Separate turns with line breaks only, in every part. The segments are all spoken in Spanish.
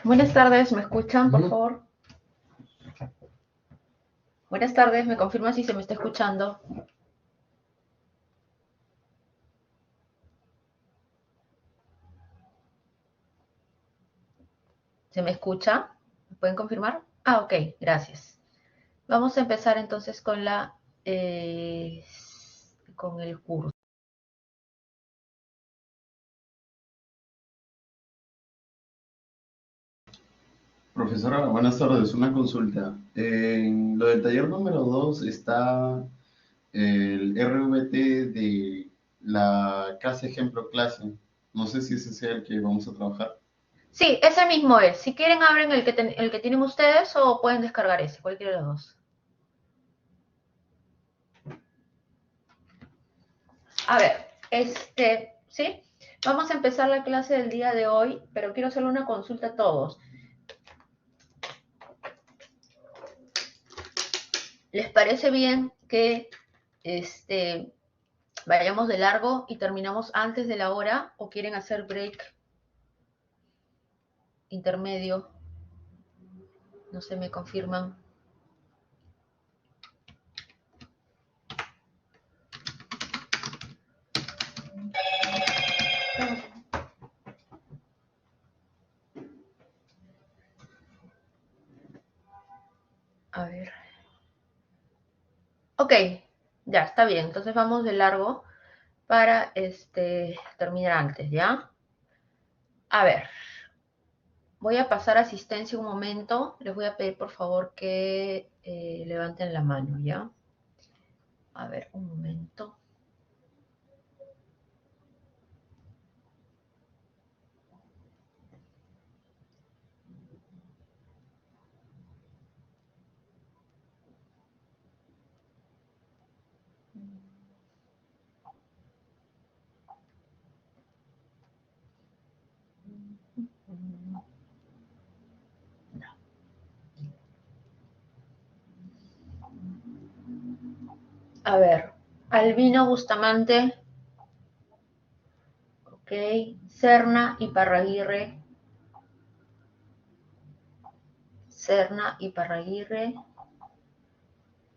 Buenas tardes, ¿me escuchan, por favor? Buenas tardes, ¿me confirma si se me está escuchando? ¿Se me escucha? ¿Me pueden confirmar? Ah, ok, gracias. Vamos a empezar entonces con el curso.
Profesora, buenas tardes. Una consulta. En lo del taller número 2 está el RVT de la clase ejemplo clase. No sé si ese sea el que vamos a trabajar.
Sí, ese mismo es. Si quieren, abren el que tienen ustedes o pueden descargar ese, cualquiera de los dos. A ver, ¿sí? Vamos a empezar la clase del día de hoy, pero quiero hacerle una consulta a todos. ¿Les parece bien que vayamos de largo y terminamos antes de la hora o quieren hacer break intermedio? No se me confirman. A ver. Ok, ya está bien. Entonces vamos de largo para terminar antes, ¿ya? A ver, voy a pasar asistencia un momento. Les voy a pedir por favor que levanten la mano, ¿ya? A ver, un momento. A ver, Albino Bustamante, ok. Serna Iparraguirre, Serna Iparraguirre,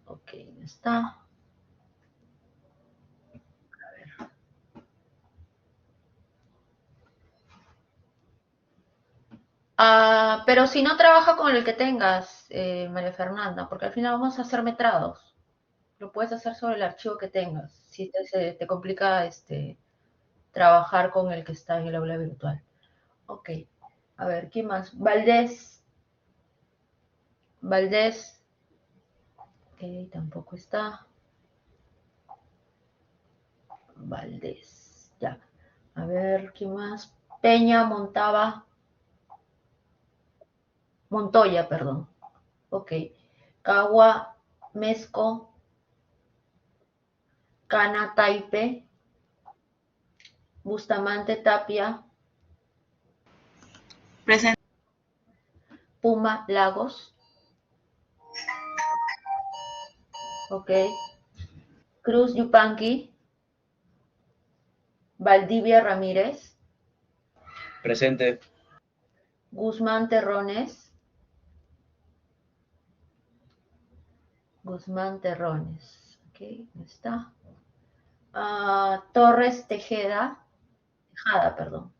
ok, ya está. Pero si no trabaja con el que tengas, María Fernanda, porque al final vamos a hacer metrados. Lo puedes hacer sobre el archivo que tengas. Si te complica trabajar con el que está en el aula virtual. Ok. A ver, ¿quién más? Valdés. Valdés. Ok, tampoco está. Valdés. Ya. A ver, ¿quién más? Peña, Montaba. Montoya, perdón. Ok. Cagua, Mesco, Cana, Taipe, Bustamante, Tapia,
Presente.
Puma, Lagos, ok. Cruz, Yupanqui, Valdivia, Ramírez,
Presente.
Guzmán, Terrones, Guzmán, Terrones, ok, está. Torres, Tejada, perdón,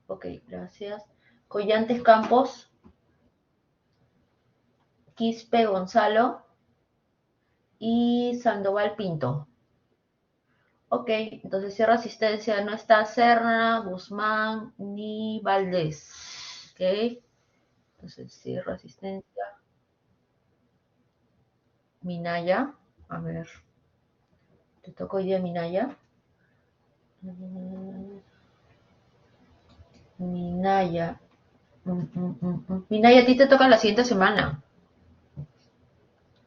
ok, gracias. Collantes, Campos, Quispe, Gonzalo y Sandoval, Pinto. Ok, entonces cierro asistencia. No está Serna, Guzmán ni Valdés. Ok, entonces cierro asistencia. Minaya, a ver, te toco hoy día Minaya. Minaya. Minaya, a ti te toca la siguiente semana,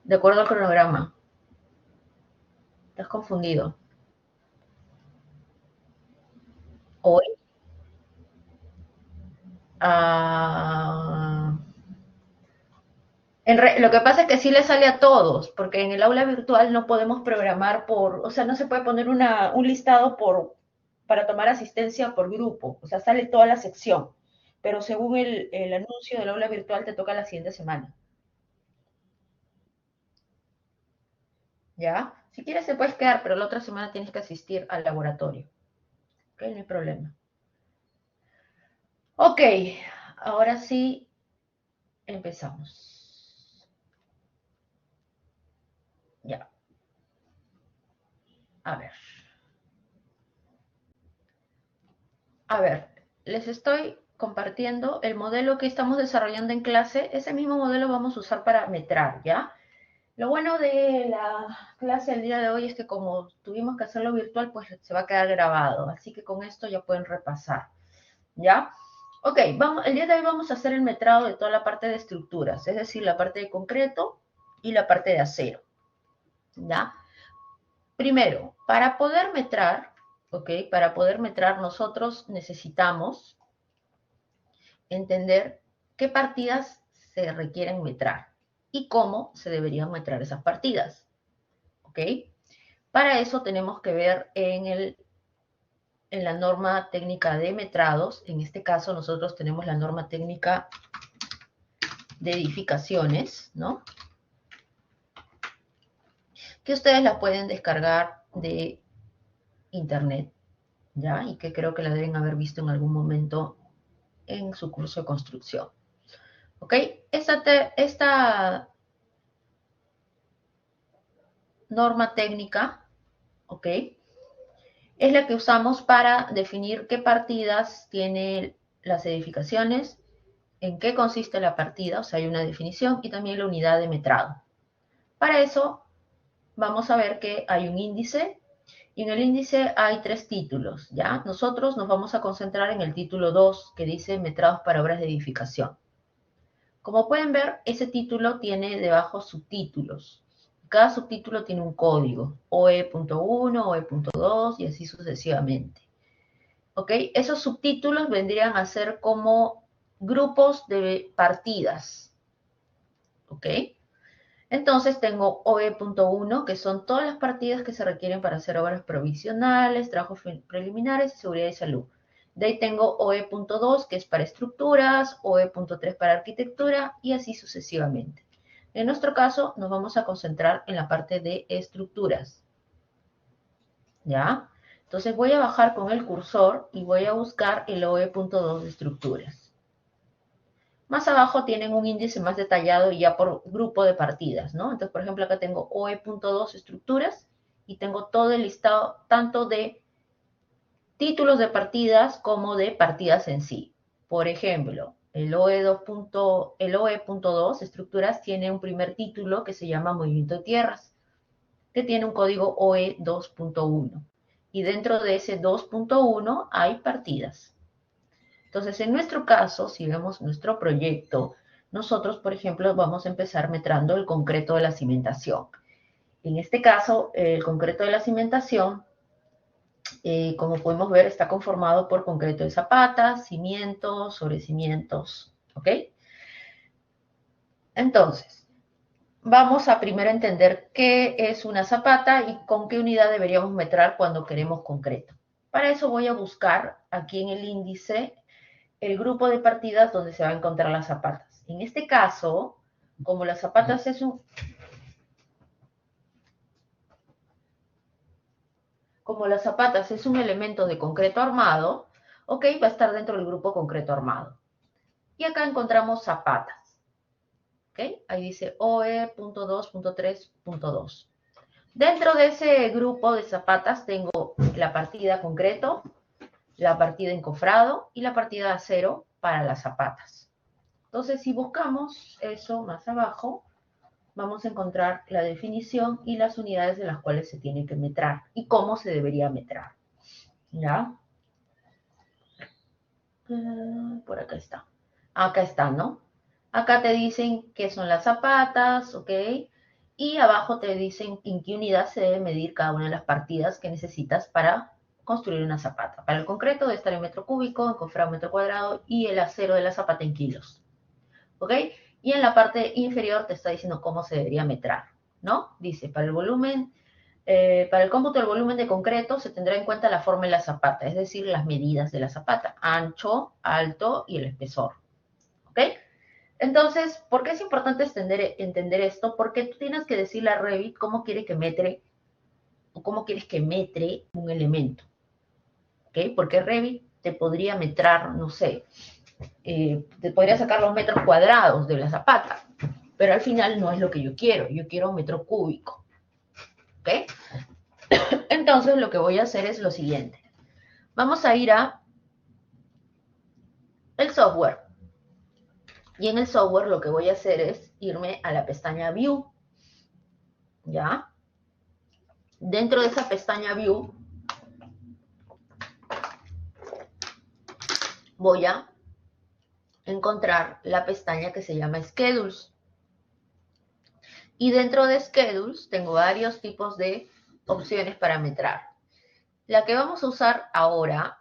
de acuerdo al cronograma. Estás confundido. Hoy. Ah, lo que pasa es que sí le sale a todos, porque en el aula virtual no podemos programar o sea, no se puede poner un listado para tomar asistencia por grupo, o sea, sale toda la sección. pero según el anuncio del aula virtual te toca la siguiente semana. ¿Ya? Si quieres te puedes quedar, pero la otra semana tienes que asistir al laboratorio. ¿Ok? No hay problema. Ok, ahora sí empezamos. Ya. A ver. A ver, les estoy compartiendo el modelo que estamos desarrollando en clase. Ese mismo modelo vamos a usar para metrar, ¿ya? Lo bueno de la clase del día de hoy es que como tuvimos que hacerlo virtual, pues se va a quedar grabado. Así que con esto ya pueden repasar, ¿ya? Ok, el día de hoy vamos a hacer el metrado de toda la parte de estructuras, es decir, la parte de concreto y la parte de acero, ¿ya? Primero, para poder metrar, ok, para poder metrar nosotros necesitamos entender qué partidas se requieren metrar y cómo se deberían metrar esas partidas, ¿ok? Para eso tenemos que ver en la norma técnica de metrados. En este caso nosotros tenemos la norma técnica de edificaciones, ¿no? Que ustedes la pueden descargar de internet, ¿ya? Y que creo que la deben haber visto en algún momento en su curso de construcción. ¿Ok? Esta norma técnica, ¿ok? Es la que usamos para definir qué partidas tienen las edificaciones, en qué consiste la partida, o sea, hay una definición, y también la unidad de metrado. Para eso vamos a ver que hay un índice, y en el índice hay 3 títulos, ¿ya? Nosotros nos vamos a concentrar en el título 2, que dice metrados para obras de edificación. Como pueden ver, ese título tiene debajo subtítulos. Cada subtítulo tiene un código, OE.1, OE.2 y así sucesivamente. ¿Ok? Esos subtítulos vendrían a ser como grupos de partidas. ¿Ok? Entonces tengo OE.1, que son todas las partidas que se requieren para hacer obras provisionales, trabajos preliminares, seguridad y salud. De ahí tengo OE.2, que es para estructuras, OE.3 para arquitectura y así sucesivamente. En nuestro caso, nos vamos a concentrar en la parte de estructuras. ¿Ya? Entonces voy a bajar con el cursor y voy a buscar el OE.2 de estructuras. Más abajo tienen un índice más detallado y ya por grupo de partidas, ¿no? Entonces, por ejemplo, acá tengo OE.2 estructuras y tengo todo el listado tanto de títulos de partidas como de partidas en sí. Por ejemplo, el OE.2 estructuras tiene un primer título que se llama movimiento de tierras, que tiene un código OE2.1. Y dentro de ese 2.1 hay partidas. Entonces, en nuestro caso, si vemos nuestro proyecto, nosotros, por ejemplo, vamos a empezar metrando el concreto de la cimentación. En este caso, el concreto de la cimentación, como podemos ver, está conformado por concreto de zapatas, cimientos, sobrecimientos, ¿ok? Entonces, vamos a primero entender qué es una zapata y con qué unidad deberíamos metrar cuando queremos concreto. Para eso voy a buscar aquí en el índice el grupo de partidas donde se va a encontrar las zapatas. En este caso, como las zapatas es un elemento de concreto armado, ok, va a estar dentro del grupo concreto armado. Y acá encontramos zapatas, ok, ahí dice OE.2.3.2. Dentro de ese grupo de zapatas tengo la partida concreto, la partida encofrado y la partida acero para las zapatas. Entonces, si buscamos eso más abajo, vamos a encontrar la definición y las unidades de las cuales se tiene que metrar y cómo se debería metrar. ¿Ya? Por acá está. Acá está, ¿no? Acá te dicen qué son las zapatas, ¿ok? Y abajo te dicen en qué unidad se debe medir cada una de las partidas que necesitas para construir una zapata. Para el concreto debe estar en metro cúbico, encofrado en metro cuadrado y el acero de la zapata en kilos. ¿Ok? Y en la parte inferior te está diciendo cómo se debería metrar, ¿no? Dice, para el volumen Para el cómputo del volumen de concreto se tendrá en cuenta la forma de la zapata, es decir, las medidas de la zapata, ancho, alto y el espesor. ¿Ok? Entonces, ¿por qué es importante entender esto? Porque tú tienes que decirle a Revit cómo quiere que metre o cómo quieres que metre un elemento. ¿Ok? Porque Revit te podría metrar, no sé, te podría sacar los metros cuadrados de la zapata, pero al final no es lo que yo quiero un metro cúbico. ¿Ok? Entonces lo que voy a hacer es lo siguiente. Vamos a ir a el software. Y en el software lo que voy a hacer es irme a la pestaña View. ¿Ya? Dentro de esa pestaña View voy a encontrar la pestaña que se llama Schedules. Y dentro de Schedules tengo varios tipos de opciones para metrar. La que vamos a usar ahora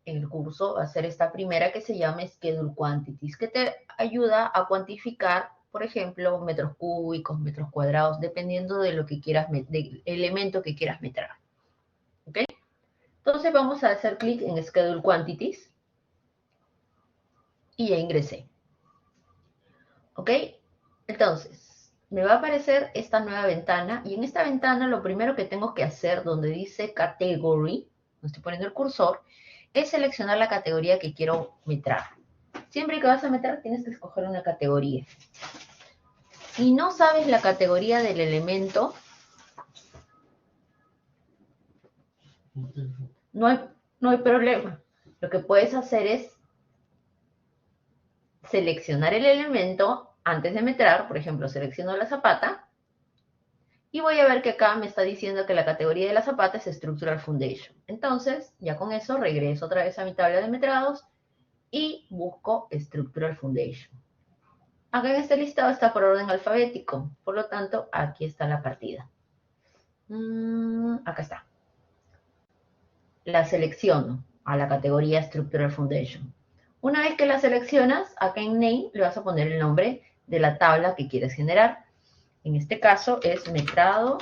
en el curso va a ser esta primera que se llama Schedule Quantities, que te ayuda a cuantificar, por ejemplo, metros cúbicos, metros cuadrados, dependiendo de lo que quieras, del elemento que quieras metrar. ¿Ok? Entonces vamos a hacer clic en Schedule Quantities y ya ingresé. ¿Ok? Entonces, me va a aparecer esta nueva ventana y en esta ventana lo primero que tengo que hacer donde dice Category, donde estoy poniendo el cursor, es seleccionar la categoría que quiero metrar. Siempre que vas a meter tienes que escoger una categoría. Si no sabes la categoría del elemento, no hay problema. Lo que puedes hacer es seleccionar el elemento antes de metrar, por ejemplo, selecciono la zapata, y voy a ver que acá me está diciendo que la categoría de la zapata es Structural Foundation. Entonces, ya con eso regreso otra vez a mi tabla de metrados y busco Structural Foundation. Acá en este listado está por orden alfabético, por lo tanto, aquí está la partida. Acá está. La selecciono a la categoría Structural Foundation. Una vez que la seleccionas, acá en Name le vas a poner el nombre de la tabla que quieres generar. En este caso es metrado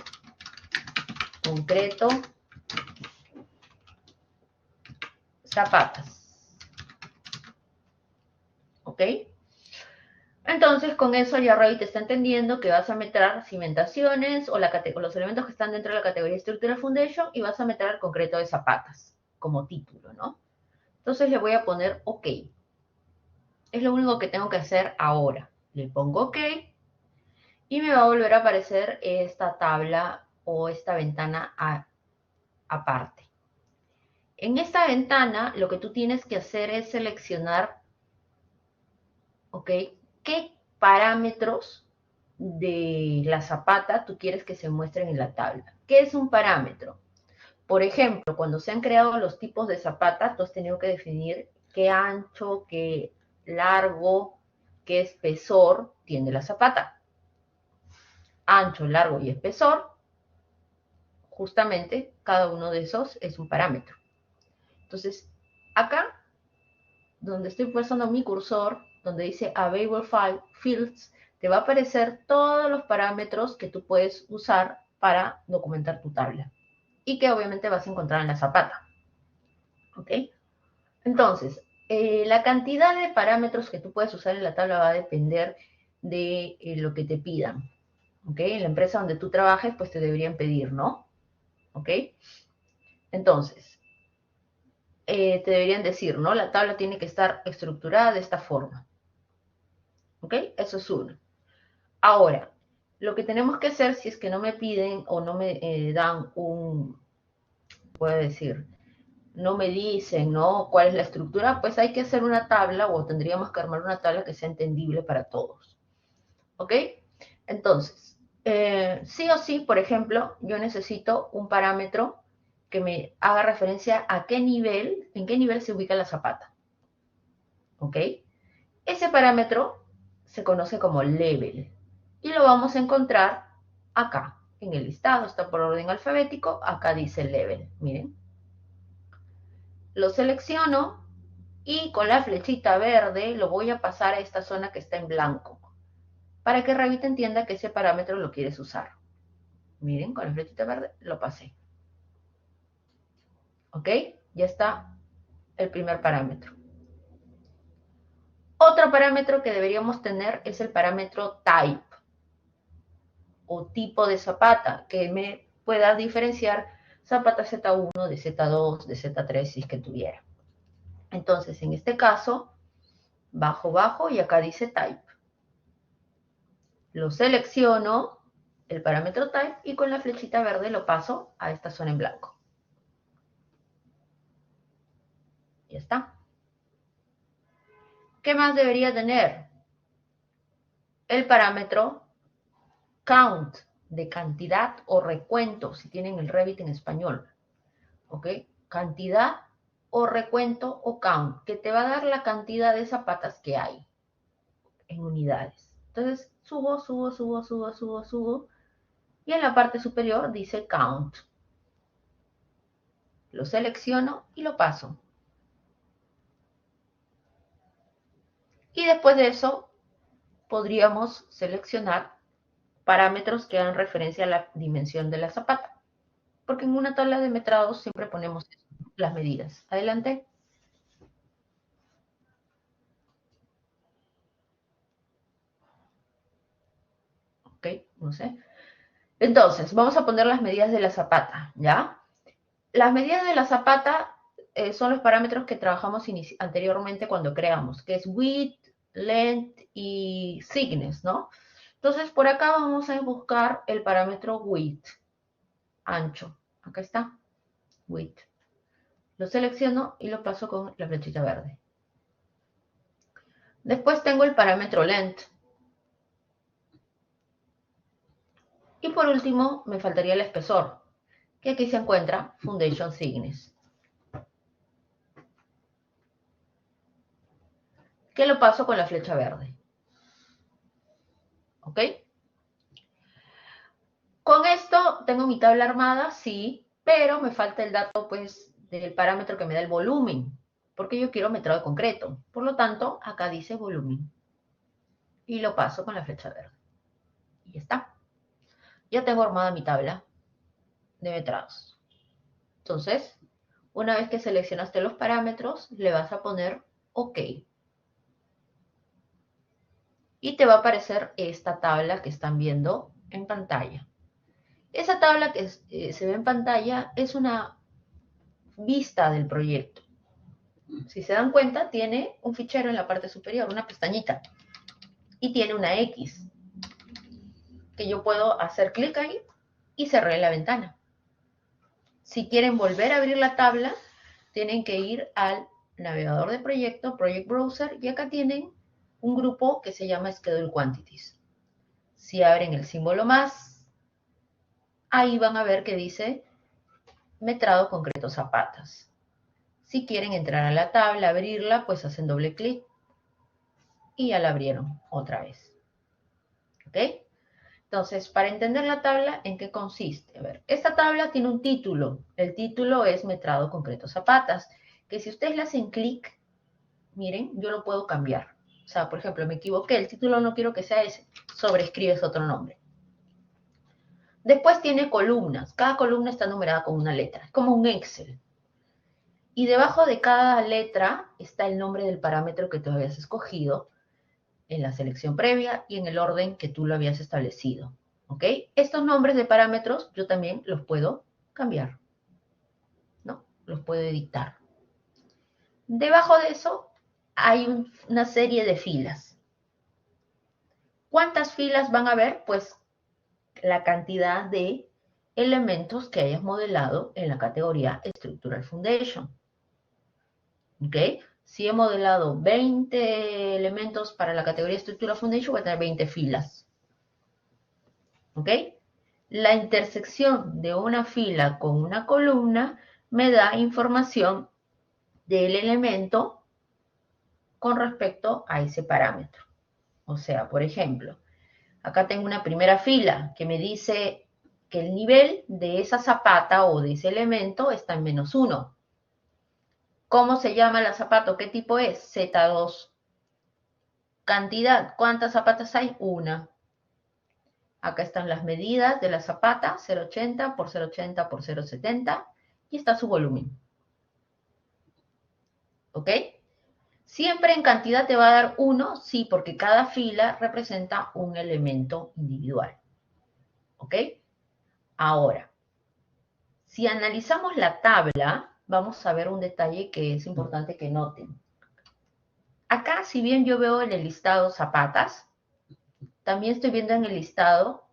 concreto zapatas. ¿Ok? Entonces, con eso ya Revit está entendiendo que vas a meter cimentaciones o los elementos que están dentro de la categoría Structural Foundation y vas a meter el concreto de zapatas como título, ¿no? Entonces le voy a poner OK. Es lo único que tengo que hacer ahora. Le pongo OK y me va a volver a aparecer esta tabla o esta ventana aparte. En esta ventana lo que tú tienes que hacer es seleccionar, ¿ok?, qué parámetros de la zapata tú quieres que se muestren en la tabla. ¿Qué es un parámetro? Por ejemplo, cuando se han creado los tipos de zapata, tú has tenido que definir qué ancho, qué largo, qué espesor tiene la zapata. Ancho, largo y espesor, justamente cada uno de esos es un parámetro. Entonces, acá, donde estoy pulsando mi cursor, donde dice Available Fields, te va a aparecer todos los parámetros que tú puedes usar para documentar tu tabla y que obviamente vas a encontrar en la zapata. ¿Ok? Entonces, la cantidad de parámetros que tú puedes usar en la tabla va a depender de lo que te pidan. ¿Ok? En la empresa donde tú trabajes, pues te deberían pedir, ¿no? ¿Ok? Entonces, te deberían decir, ¿no? La tabla tiene que estar estructurada de esta forma. ¿Ok? Eso es uno. Ahora, lo que tenemos que hacer si es que no me piden o no me dan puedo decir, no me dicen, ¿no?, cuál es la estructura, pues hay que hacer una tabla o tendríamos que armar una tabla que sea entendible para todos. ¿Ok? Entonces, sí o sí, por ejemplo, yo necesito un parámetro que me haga referencia a en qué nivel se ubica la zapata. ¿Ok? Ese parámetro se conoce como level y lo vamos a encontrar acá en el listado. Está por orden alfabético, acá dice level, miren. Lo selecciono y con la flechita verde lo voy a pasar a esta zona que está en blanco para que Revit entienda que ese parámetro lo quieres usar. Miren, con la flechita verde lo pasé. ¿Ok? Ya está el primer parámetro. Otro parámetro que deberíamos tener es el parámetro type o tipo de zapata, que me pueda diferenciar zapata Z1 de Z2, de Z3 si es que tuviera. Entonces, en este caso, bajo y acá dice type. Lo selecciono, el parámetro type, y con la flechita verde lo paso a esta zona en blanco. Ya está. ¿Qué más debería tener? El parámetro count, de cantidad o recuento, si tienen el Revit en español. ¿Ok? Cantidad o recuento o count, que te va a dar la cantidad de zapatas que hay en unidades. Entonces, subo, y en la parte superior dice count. Lo selecciono y lo paso. Y después de eso, podríamos seleccionar parámetros que hagan referencia a la dimensión de la zapata. Porque en una tabla de metrados siempre ponemos las medidas. Adelante. Ok, no sé. Entonces, vamos a poner las medidas de la zapata, ¿ya? Las medidas de la zapata son los parámetros que trabajamos anteriormente cuando creamos, que es width, length y thickness, ¿no? Entonces, por acá vamos a buscar el parámetro width, ancho. Acá está, width. Lo selecciono y lo paso con la flechita verde. Después tengo el parámetro length. Y por último, me faltaría el espesor, que aquí se encuentra Foundation Thickness, que lo paso con la flecha verde. ¿Ok? Con esto tengo mi tabla armada, sí, pero me falta el dato, pues, del parámetro que me da el volumen, porque yo quiero metrado de concreto. Por lo tanto, acá dice volumen. Y lo paso con la flecha verde. Y ya está. Ya tengo armada mi tabla de metrados. Entonces, una vez que seleccionaste los parámetros, le vas a poner OK. Y te va a aparecer esta tabla que están viendo en pantalla. Esa tabla que se ve en pantalla es una vista del proyecto. Si se dan cuenta, tiene un fichero en la parte superior, una pestañita, y tiene una X, que yo puedo hacer clic ahí y cerré la ventana. Si quieren volver a abrir la tabla, tienen que ir al navegador de proyecto, Project Browser, y acá tienen un grupo que se llama Schedule Quantities. Si abren el símbolo más, ahí van a ver que dice metrado concreto zapatas. Si quieren entrar a la tabla, abrirla, pues hacen doble clic y ya la abrieron otra vez. ¿Ok? Entonces, para entender la tabla, ¿en qué consiste? A ver, esta tabla tiene un título. El título es metrado concreto zapatas, que si ustedes le hacen clic, miren, yo lo puedo cambiar. O sea, por ejemplo, me equivoqué, el título no quiero que sea ese, sobrescribes otro nombre. Después tiene columnas, cada columna está numerada con una letra, es como un Excel. Y debajo de cada letra está el nombre del parámetro que tú habías escogido en la selección previa y en el orden que tú lo habías establecido. ¿Ok? Estos nombres de parámetros yo también los puedo cambiar, ¿no? Los puedo editar. Debajo de eso hay una serie de filas. ¿Cuántas filas van a haber? Pues la cantidad de elementos que hayas modelado en la categoría Structural Foundation. ¿Ok? Si he modelado 20 elementos para la categoría Structural Foundation, voy a tener 20 filas. ¿Ok? La intersección de una fila con una columna me da información del elemento con respecto a ese parámetro. O sea, por ejemplo, acá tengo una primera fila que me dice que el nivel de esa zapata o de ese elemento está en -1. ¿Cómo se llama la zapata? ¿Qué tipo es? Z2. Cantidad. ¿Cuántas zapatas hay? Una. Acá están las medidas de la zapata, 0,80 por 0,80 por 0,70, y está su volumen. ¿Ok? Siempre en cantidad te va a dar 1, sí, porque cada fila representa un elemento individual. ¿Ok? Ahora, si analizamos la tabla, vamos a ver un detalle que es importante que noten. Acá, si bien yo veo en el listado zapatas, también estoy viendo en el listado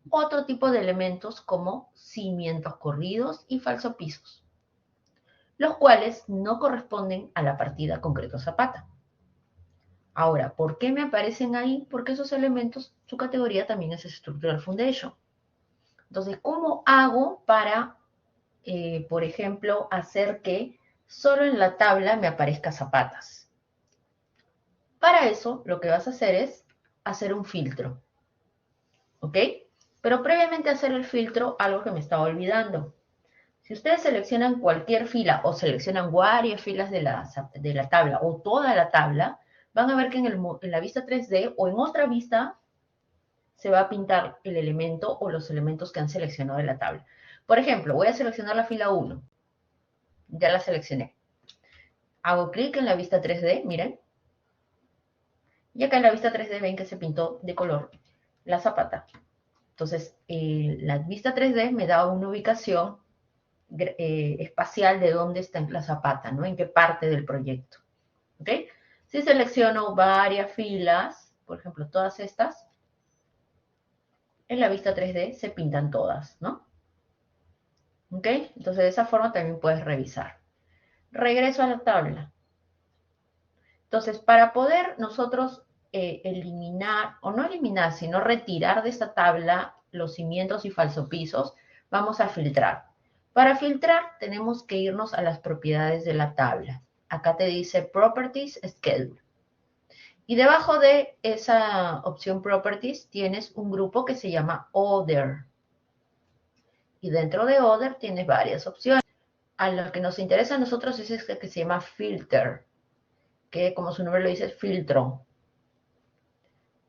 otro tipo de elementos como cimientos corridos y falsopisos, los cuales no corresponden a la partida concreto zapata. Ahora, ¿por qué me aparecen ahí? Porque esos elementos, su categoría también es Structural Foundation. Entonces, ¿cómo hago para, por ejemplo, hacer que solo en la tabla me aparezca zapatas? Para eso, lo que vas a hacer es hacer un filtro. ¿Ok? Pero previamente a hacer el filtro, algo que me estaba olvidando. Si ustedes seleccionan cualquier fila o seleccionan varias filas de la tabla o toda la tabla, van a ver que en la vista 3D o en otra vista se va a pintar el elemento o los elementos que han seleccionado de la tabla. Por ejemplo, voy a seleccionar la fila 1. Ya la seleccioné. Hago clic en la vista 3D, miren. Y acá en la vista 3D ven que se pintó de color la zapata. Entonces, la vista 3D me da una ubicación espacial de dónde está la zapata, ¿no? En qué parte del proyecto. ¿Ok? Si selecciono varias filas, por ejemplo, todas estas, en la vista 3D se pintan todas, ¿no? ¿Ok? Entonces, de esa forma también puedes revisar. Regreso a la tabla. Entonces, para poder nosotros eliminar, o no eliminar, sino retirar de esta tabla los cimientos y falsopisos, vamos a filtrar. Para filtrar tenemos que irnos a las propiedades de la tabla. Acá te dice Properties Schedule. Y debajo de esa opción Properties tienes un grupo que se llama Other. Y dentro de Other tienes varias opciones. A lo que nos interesa a nosotros es este que se llama Filter, que como su nombre lo dice, filtro.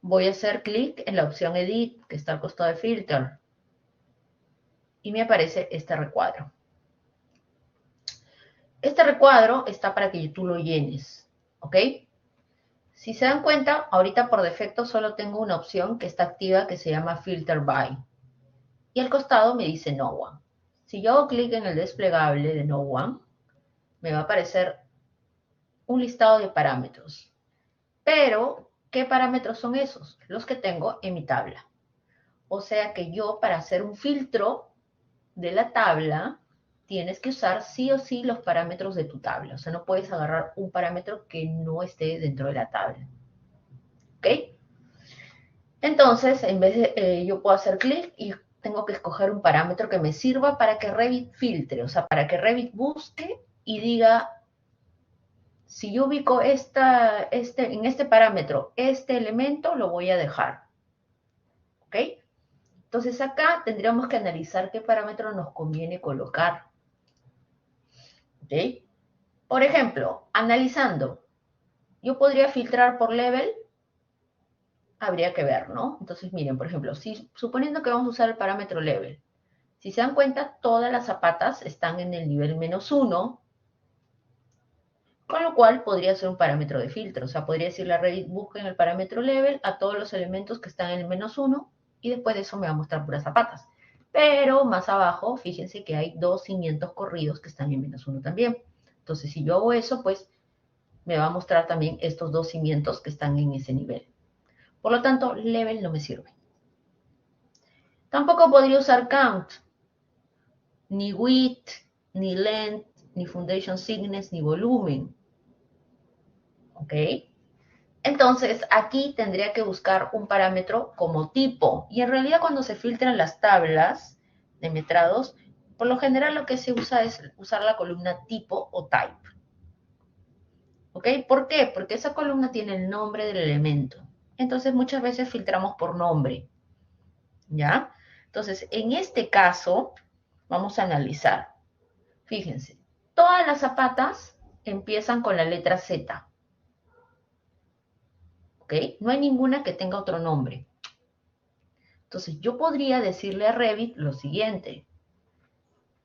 Voy a hacer clic en la opción Edit, que está al costado de Filter. Y me aparece este recuadro. Este recuadro está para que tú lo llenes, ¿ok? Si se dan cuenta, ahorita por defecto solo tengo una opción que está activa que se llama Filter By. Y al costado me dice No One. Si yo hago clic en el desplegable de No One, me va a aparecer un listado de parámetros. Pero, ¿qué parámetros son esos? Los que tengo en mi tabla. O sea que yo, para hacer un filtro de la tabla, tienes que usar sí o sí los parámetros de tu tabla. O sea, no puedes agarrar un parámetro que no esté dentro de la tabla. ¿Ok? Entonces, en vez de, yo puedo hacer clic y tengo que escoger un parámetro que me sirva para que Revit filtre. O sea, para que Revit busque y diga, si yo ubico en este parámetro, este elemento lo voy a dejar. ¿Ok? Entonces acá tendríamos que analizar qué parámetro nos conviene colocar. ¿Ok? Por ejemplo, analizando, yo podría filtrar por level, habría que ver, ¿no? Entonces miren, por ejemplo, suponiendo que vamos a usar el parámetro level, si se dan cuenta, todas las zapatas están en el nivel -1, con lo cual podría ser un parámetro de filtro. O sea, podría decirle a Revit, busquen el parámetro level a todos los elementos que están en el -1 y después de eso me va a mostrar puras zapatas. Pero más abajo, fíjense que hay 2 cimientos corridos que están en -1 también. Entonces, si yo hago eso, pues me va a mostrar también estos 2 cimientos que están en ese nivel. Por lo tanto, level no me sirve. Tampoco podría usar count, ni width, ni length, ni foundation thickness, ni volumen. ¿Ok? Entonces, aquí tendría que buscar un parámetro como tipo. Y en realidad cuando se filtran las tablas de metrados, por lo general lo que se usa es usar la columna tipo o type. ¿Ok? ¿Por qué? Porque esa columna tiene el nombre del elemento. Entonces, muchas veces filtramos por nombre. ¿Ya? Entonces, en este caso, vamos a analizar. Fíjense, todas las zapatas empiezan con la letra Z. ¿Ok? No hay ninguna que tenga otro nombre. Entonces, yo podría decirle a Revit lo siguiente.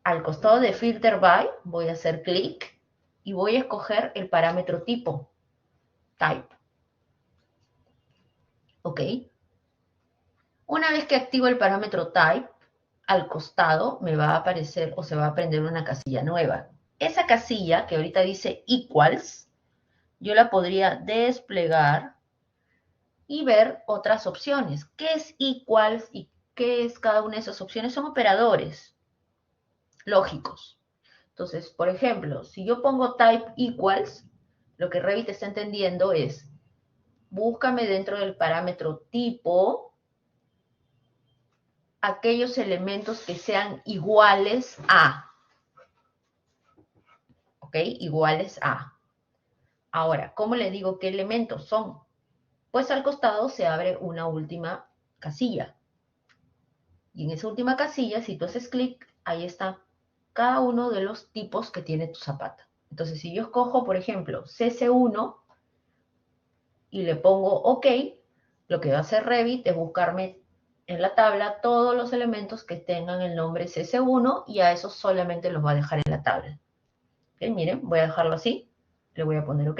Al costado de Filter By, voy a hacer clic y voy a escoger el parámetro tipo, Type. ¿Ok? Una vez que activo el parámetro Type, al costado me va a aparecer o se va a prender una casilla nueva. Esa casilla que ahorita dice Equals, yo la podría desplegar y ver otras opciones. ¿Qué es Equals y qué es cada una de esas opciones? Son operadores lógicos. Entonces, por ejemplo, si yo pongo type equals, lo que Revit está entendiendo es, búscame dentro del parámetro tipo aquellos elementos que sean iguales a. ¿Ok? Iguales a. Ahora, ¿cómo le digo qué elementos son? Pues al costado se abre una última casilla. Y en esa última casilla, si tú haces clic, ahí está cada uno de los tipos que tiene tu zapata. Entonces, si yo escojo, por ejemplo, CC1 y le pongo OK, lo que va a hacer Revit es buscarme en la tabla todos los elementos que tengan el nombre CC1 y a esos solamente los va a dejar en la tabla. ¿Okay? Miren, voy a dejarlo así, le voy a poner OK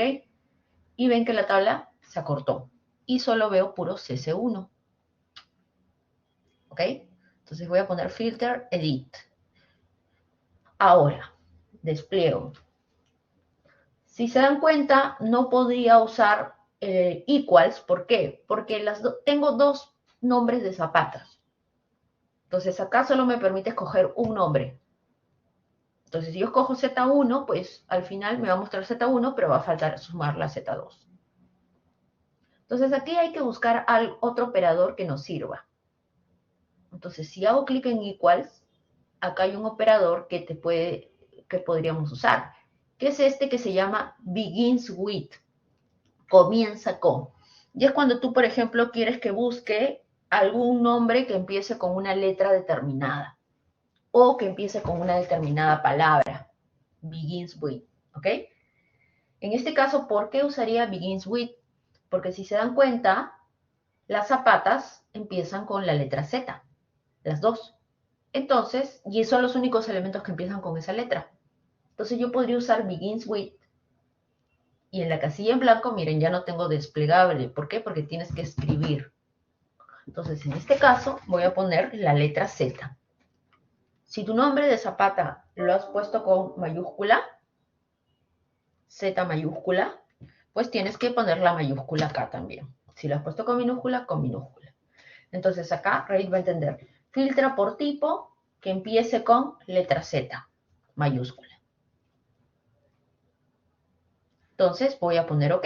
y ven que la tabla se acortó y solo veo puro CC1. ¿Ok? Entonces voy a poner Filter, Edit. Ahora, despliego. Si se dan cuenta, no podría usar equals. ¿Por qué? Porque tengo dos nombres de zapatas. Entonces acá solo me permite escoger un nombre. Entonces si yo escojo Z1, pues al final me va a mostrar Z1, pero va a faltar sumar la Z2. Entonces aquí hay que buscar otro operador que nos sirva. Entonces si hago clic en equals, acá hay un operador que podríamos usar, que es este que se llama begins with, comienza con. Y es cuando tú, por ejemplo, quieres que busque algún nombre que empiece con una letra determinada o que empiece con una determinada palabra. Begins with, ¿ok? En este caso, ¿por qué usaría begins with? Porque si se dan cuenta, las zapatas empiezan con la letra Z, las dos. Entonces, y son los únicos elementos que empiezan con esa letra. Entonces yo podría usar begins with y en la casilla en blanco, miren, ya no tengo desplegable. ¿Por qué? Porque tienes que escribir. Entonces, en este caso, voy a poner la letra Z. Si tu nombre de zapata lo has puesto con mayúscula, Z mayúscula, pues tienes que poner la mayúscula acá también. Si lo has puesto con minúscula, con minúscula. Entonces acá Revit va a entender. Filtra por tipo que empiece con letra Z mayúscula. Entonces voy a poner OK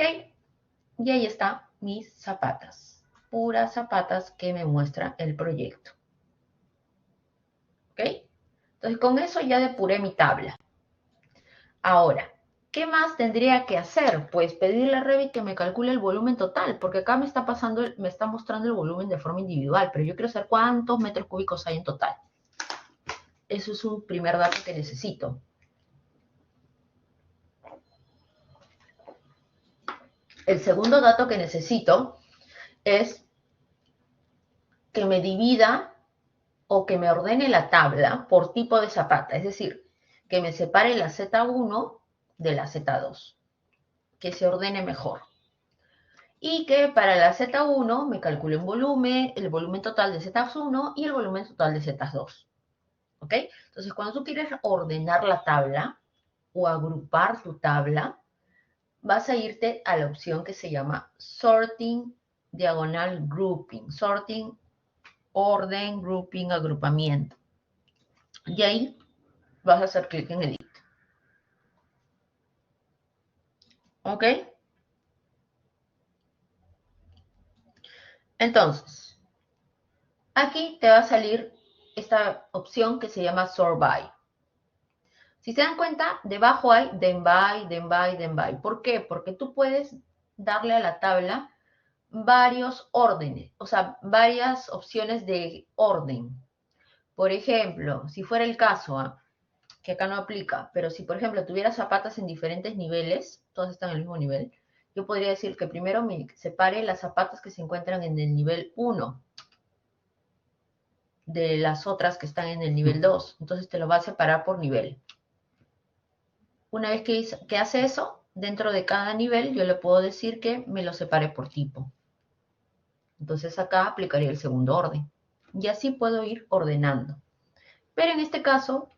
y ahí están mis zapatas. Puras zapatas que me muestra el proyecto. ¿Ok? Entonces con eso ya depuré mi tabla. Ahora, ¿qué más tendría que hacer? Pues pedirle a Revit que me calcule el volumen total, porque acá me está mostrando el volumen de forma individual, pero yo quiero saber cuántos metros cúbicos hay en total. Eso es un primer dato que necesito. El segundo dato que necesito es que me divida o que me ordene la tabla por tipo de zapata, es decir, que me separe la Z1 de la Z2, que se ordene mejor. Y que para la Z1 me calcule un volumen, el volumen total de Z1 y el volumen total de Z2. ¿Ok? Entonces, cuando tú quieres ordenar la tabla o agrupar tu tabla, vas a irte a la opción que se llama Sorting, diagonal Grouping. Sorting, orden, grouping, agrupamiento. Y ahí vas a hacer clic en Edit. ¿Ok? Entonces, aquí te va a salir esta opción que se llama Sort By. Si se dan cuenta, debajo hay then by, then by, then by. ¿Por qué? Porque tú puedes darle a la tabla varios órdenes, o sea, varias opciones de orden. Por ejemplo, si fuera el caso, que acá no aplica, pero si por ejemplo tuviera zapatas en diferentes niveles, todas están en el mismo nivel, yo podría decir que primero me separe las zapatas que se encuentran en el nivel 1. de las otras que están en el nivel 2. Entonces te lo va a separar por nivel. Una vez que hace eso, dentro de cada nivel yo le puedo decir que me lo separe por tipo. Entonces acá aplicaría el segundo orden. Y así puedo ir ordenando. Pero en este caso,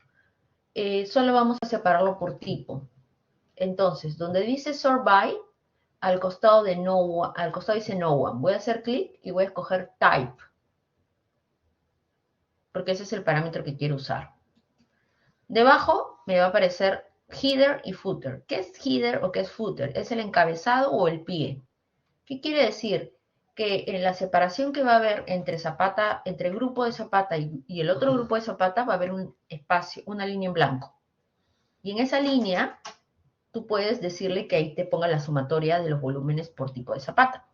solo vamos a separarlo por tipo. Entonces, donde dice sort by, al costado dice no one. Voy a hacer clic y voy a escoger type. Porque ese es el parámetro que quiero usar. Debajo me va a aparecer header y footer. ¿Qué es header o qué es footer? Es el encabezado o el pie. ¿Qué quiere decir? Que en la separación que va a haber entre Zapata, entre el grupo de Zapata y el otro grupo de Zapata va a haber un espacio, una línea en blanco. Y en esa línea tú puedes decirle que ahí te ponga la sumatoria de los volúmenes por tipo de Zapata.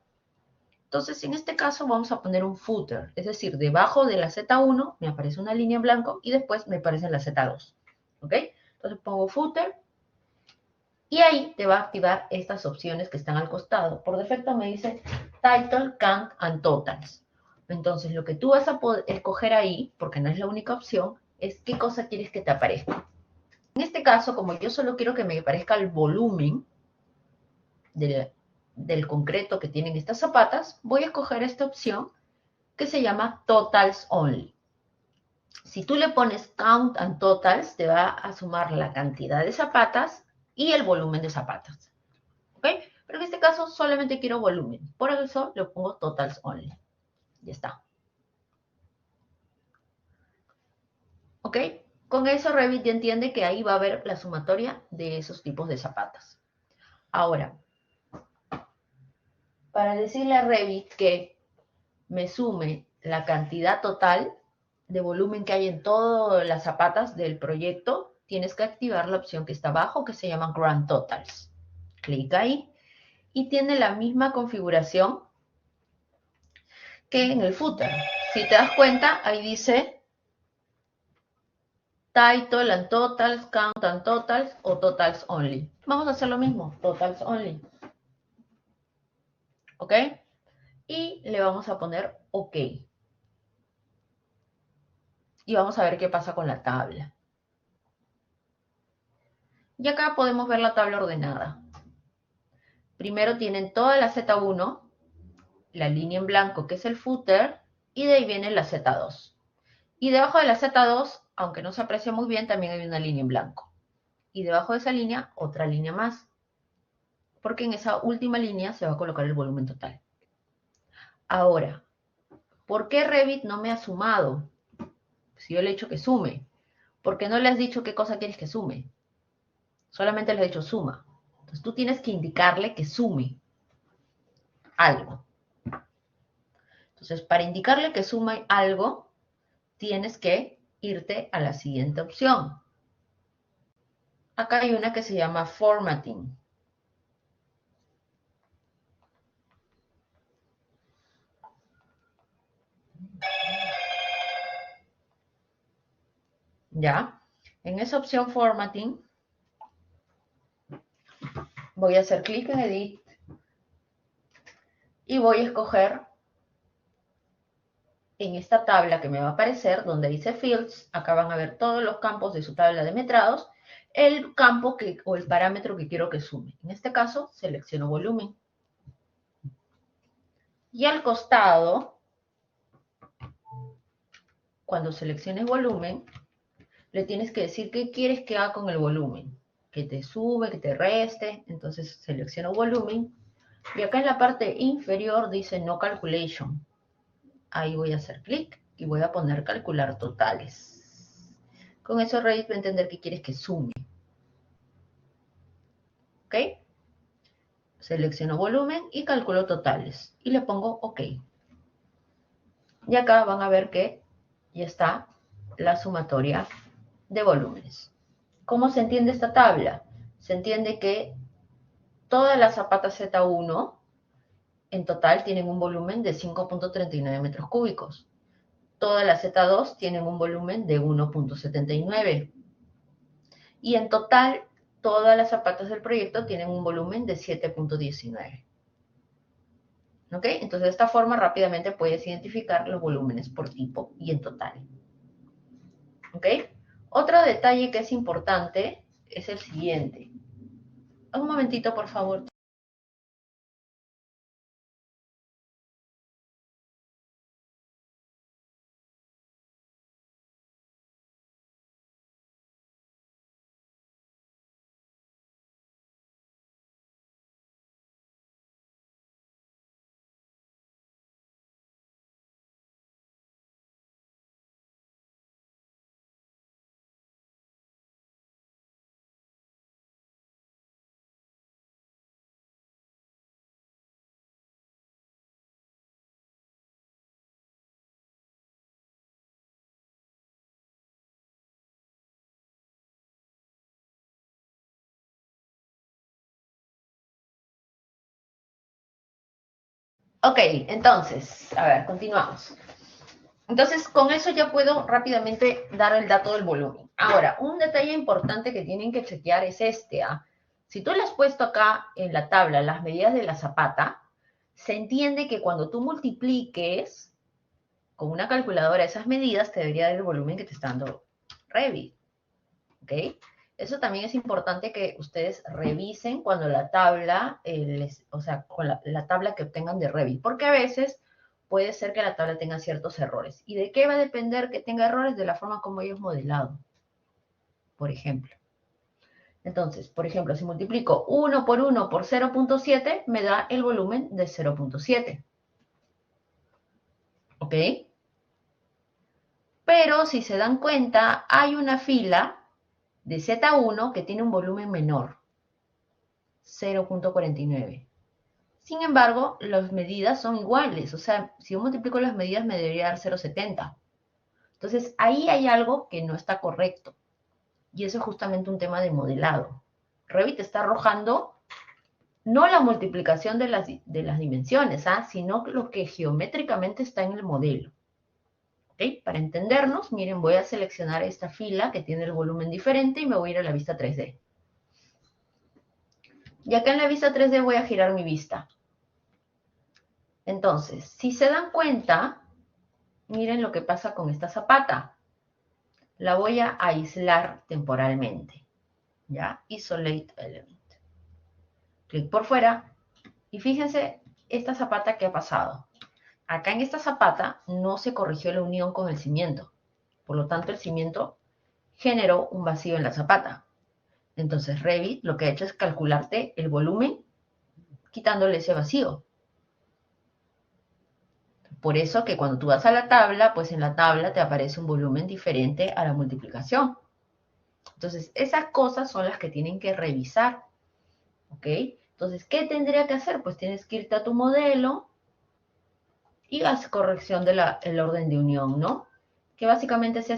Entonces, en este caso vamos a poner un footer, es decir, debajo de la Z1 me aparece una línea en blanco y después me aparece la Z2. ¿Ok? Entonces pongo footer y ahí te va a activar estas opciones que están al costado. Por defecto me dice title, count and totals. Entonces, lo que tú vas a poder escoger ahí, porque no es la única opción, es qué cosa quieres que te aparezca. En este caso, como yo solo quiero que me aparezca el volumen del concreto que tienen estas zapatas, voy a escoger esta opción que se llama Totals Only. Si tú le pones Count and Totals, te va a sumar la cantidad de zapatas y el volumen de zapatas. ¿Ok? Pero en este caso solamente quiero volumen. Por eso le pongo Totals Only. Ya está. ¿Ok? Con eso Revit ya entiende que ahí va a haber la sumatoria de esos tipos de zapatas. Ahora, para decirle a Revit que me sume la cantidad total de volumen que hay en todas las zapatas del proyecto, tienes que activar la opción que está abajo que se llama Grand Totals. Clic ahí y tiene la misma configuración que en el footer. Si te das cuenta, ahí dice Title and Totals, Count and Totals o Totals Only. Vamos a hacer lo mismo, Totals Only. ¿Ok? Y le vamos a poner OK. Y vamos a ver qué pasa con la tabla. Y acá podemos ver la tabla ordenada. Primero tienen toda la Z1, la línea en blanco que es el footer, y de ahí viene la Z2. Y debajo de la Z2, aunque no se aprecia muy bien, también hay una línea en blanco. Y debajo de esa línea, otra línea más. Porque en esa última línea se va a colocar el volumen total. Ahora, ¿por qué Revit no me ha sumado? Si yo le he dicho que sume. ¿Por qué no le has dicho qué cosa quieres que sume? Solamente le he dicho suma. Entonces tú tienes que indicarle que sume algo. Entonces, para indicarle que suma algo, tienes que irte a la siguiente opción. Acá hay una que se llama Formatting. ¿Ya? En esa opción Formatting, voy a hacer clic en Edit y voy a escoger en esta tabla que me va a aparecer, donde dice Fields, acá van a ver todos los campos de su tabla de metrados, el campo o el parámetro que quiero que sume. En este caso, selecciono volumen. Y al costado, cuando selecciones volumen, le tienes que decir qué quieres que haga con el volumen. Que te sube, que te reste. Entonces selecciono volumen. Y acá en la parte inferior dice No Calculation. Ahí voy a hacer clic y voy a poner calcular totales. Con eso Revit va a entender que quieres que sume. ¿Ok? Selecciono volumen y calculo totales. Y le pongo OK. Y acá van a ver que ya está la sumatoria de volúmenes. ¿Cómo se entiende esta tabla? Se entiende que todas las zapatas Z1 en total tienen un volumen de 5.39 metros cúbicos. Todas las Z2 tienen un volumen de 1.79. Y en total, todas las zapatas del proyecto tienen un volumen de 7.19. ¿Ok? Entonces, de esta forma rápidamente puedes identificar los volúmenes por tipo y en total. ¿Ok? Otro detalle que es importante es el siguiente. Un momentito, por favor. Ok, entonces, a ver, continuamos. Entonces, con eso ya puedo rápidamente dar el dato del volumen. Ahora, un detalle importante que tienen que chequear es este. Si tú le has puesto acá en la tabla las medidas de la zapata, se entiende que cuando tú multipliques con una calculadora esas medidas, te debería dar el volumen que te está dando Revit. ¿Ok? Eso también es importante que ustedes revisen cuando la tabla, o sea, con la tabla que obtengan de Revit, porque a veces puede ser que la tabla tenga ciertos errores. ¿Y de qué va a depender que tenga errores? De la forma como ellos modelado, por ejemplo. Entonces, por ejemplo, si multiplico 1 por 1 por 0.7, me da el volumen de 0.7. ¿Ok? Pero si se dan cuenta, hay una fila de Z1 que tiene un volumen menor, 0.49. Sin embargo, las medidas son iguales. O sea, si yo multiplico las medidas me debería dar 0.70. Entonces, ahí hay algo que no está correcto. Y eso es justamente un tema de modelado. Revit está arrojando no la multiplicación de las dimensiones, sino lo que geométricamente está en el modelo. ¿Okay? Para entendernos, miren, voy a seleccionar esta fila que tiene el volumen diferente y me voy a ir a la vista 3D. Y acá en la vista 3D voy a girar mi vista. Entonces, si se dan cuenta, miren lo que pasa con esta zapata. La voy a aislar temporalmente. ¿Ya? Isolate element. Clic por fuera. Y fíjense esta zapata que ha pasado. Acá en esta zapata no se corrigió la unión con el cimiento. Por lo tanto, el cimiento generó un vacío en la zapata. Entonces, Revit lo que ha hecho es calcularte el volumen quitándole ese vacío. Por eso que cuando tú vas a la tabla, pues en la tabla te aparece un volumen diferente a la multiplicación. Entonces, esas cosas son las que tienen que revisar. ¿Ok? Entonces, ¿qué tendría que hacer? Pues tienes que irte a tu modelo y haz corrección del orden de unión, ¿no? Que básicamente es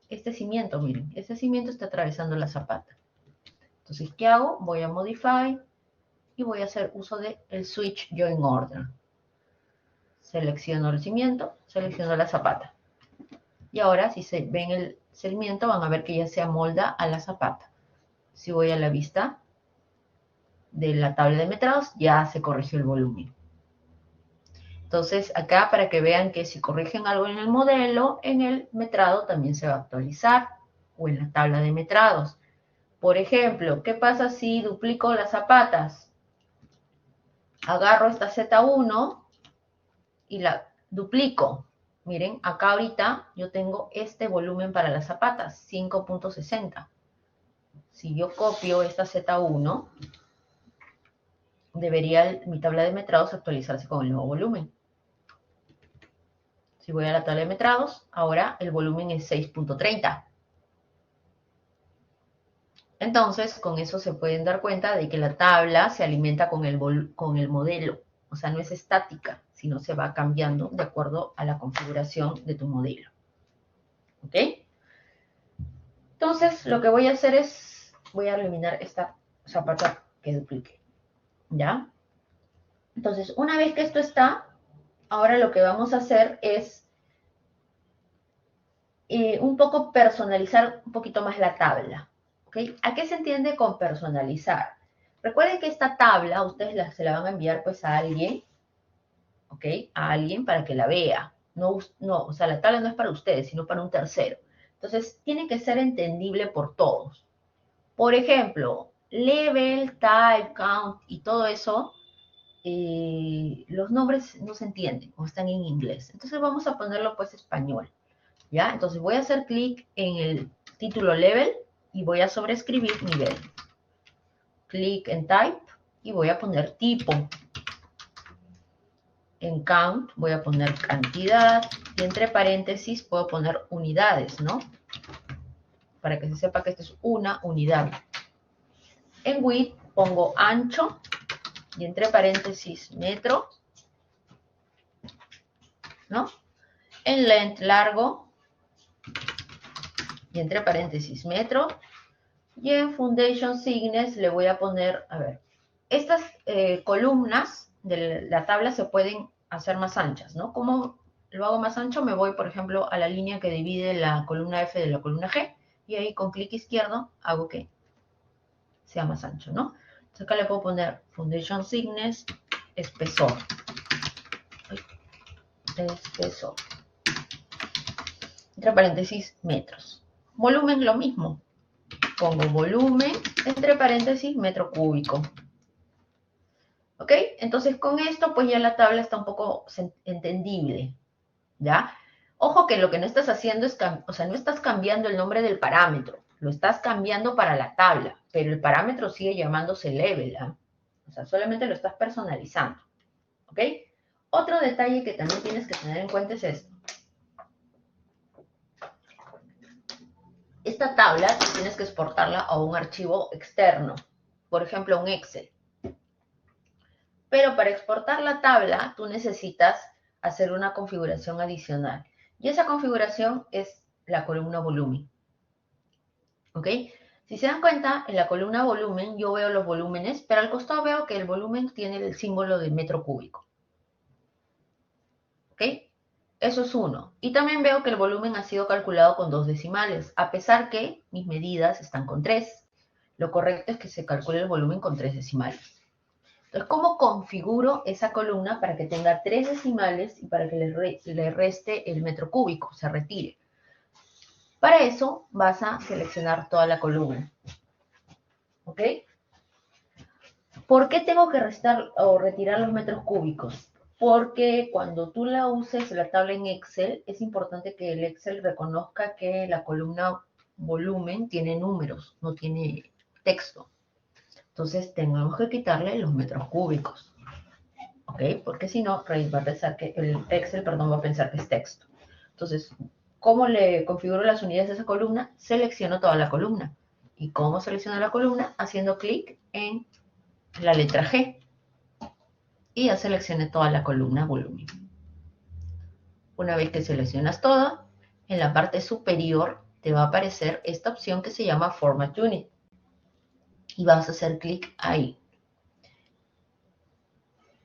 este cimiento, miren. Este cimiento está atravesando la zapata. Entonces, ¿qué hago? Voy a Modify y voy a hacer uso del Switch Join Order. Selecciono el cimiento, selecciono la zapata. Y ahora, si se ven el cimiento, van a ver que ya se amolda a la zapata. Si voy a la vista de la tabla de metrados, ya se corrigió el volumen. Entonces, acá para que vean que si corrigen algo en el modelo, en el metrado también se va a actualizar, o en la tabla de metrados. Por ejemplo, ¿qué pasa si duplico las zapatas? Agarro esta Z1 y la duplico. Miren, acá ahorita yo tengo este volumen para las zapatas, 5.60. Si yo copio esta Z1, debería mi tabla de metrados actualizarse con el nuevo volumen. Si voy a la tabla de metrados, ahora el volumen es 6.30. Entonces, con eso se pueden dar cuenta de que la tabla se alimenta con el modelo. O sea, no es estática, sino se va cambiando de acuerdo a la configuración de tu modelo. ¿Ok? Entonces, lo que voy a hacer es, voy a eliminar esta zapata que dupliqué. ¿Ya? Entonces, una vez que esto está, ahora lo que vamos a hacer es un poco personalizar un poquito más la tabla. ¿Okay? ¿A qué se entiende con personalizar? Recuerden que esta tabla ustedes se la van a enviar pues a alguien ¿ok? A alguien para que la vea. No, o sea, la tabla no es para ustedes, sino para un tercero. Entonces, tiene que ser entendible por todos. Por ejemplo, level, type, count y todo eso, los nombres no se entienden o están en inglés. Entonces vamos a ponerlo pues español, ¿ya? Entonces voy a hacer clic en el título level y voy a sobreescribir nivel. Clic en type y voy a poner tipo. En count voy a poner cantidad y entre paréntesis puedo poner unidades, ¿no? Para que se sepa que esto es una unidad. En width pongo ancho y entre paréntesis metro, ¿no? En length largo y entre paréntesis metro. Y en foundation thickness le voy a poner, a ver, estas columnas de la tabla se pueden hacer más anchas, ¿no? ¿Cómo lo hago más ancho? Me voy, por ejemplo, a la línea que divide la columna F de la columna G y ahí con clic izquierdo hago que sea más ancho, ¿no? Entonces acá le puedo poner foundation thickness, espesor. Espesor. Entre paréntesis, metros. Volumen, lo mismo. Pongo volumen, entre paréntesis, metro cúbico. ¿Ok? Entonces con esto pues ya la tabla está un poco entendible, ¿ya? Ojo que lo que no estás haciendo es, o sea, no estás cambiando el nombre del parámetro, lo estás cambiando para la tabla, pero el parámetro sigue llamándose level, ¿eh? O sea, solamente lo estás personalizando, ¿ok? Otro detalle que también tienes que tener en cuenta es esto. Esta tabla tú tienes que exportarla a un archivo externo, por ejemplo, un Excel. Pero para exportar la tabla, tú necesitas hacer una configuración adicional. Y esa configuración es la columna volumen. ¿Ok? Si se dan cuenta, en la columna volumen yo veo los volúmenes, pero al costado veo que el volumen tiene el símbolo de metro cúbico. ¿Ok? Eso es uno. Y también veo que el volumen ha sido calculado con 2 decimales, a pesar que mis medidas están con 3. Lo correcto es que se calcule el volumen con 3 decimales. Entonces, ¿cómo configuro esa columna para que tenga 3 decimales y para que le reste el metro cúbico, se retire? Para eso vas a seleccionar toda la columna. ¿Ok? ¿Por qué tengo que restar o retirar los metros cúbicos? Porque cuando tú la uses la tabla en Excel, es importante que el Excel reconozca que la columna volumen tiene números, no tiene texto. Entonces, tenemos que quitarle los metros cúbicos. ¿Ok? Porque si no, va a pensar que el Excel, perdón, va a pensar que es texto. Entonces, ¿cómo le configuro las unidades de esa columna? Selecciono toda la columna. ¿Y cómo selecciono la columna? Haciendo clic en la letra G. Y ya seleccioné toda la columna volumen. Una vez que seleccionas todo, en la parte superior te va a aparecer esta opción que se llama Format Unit. Y vas a hacer clic ahí.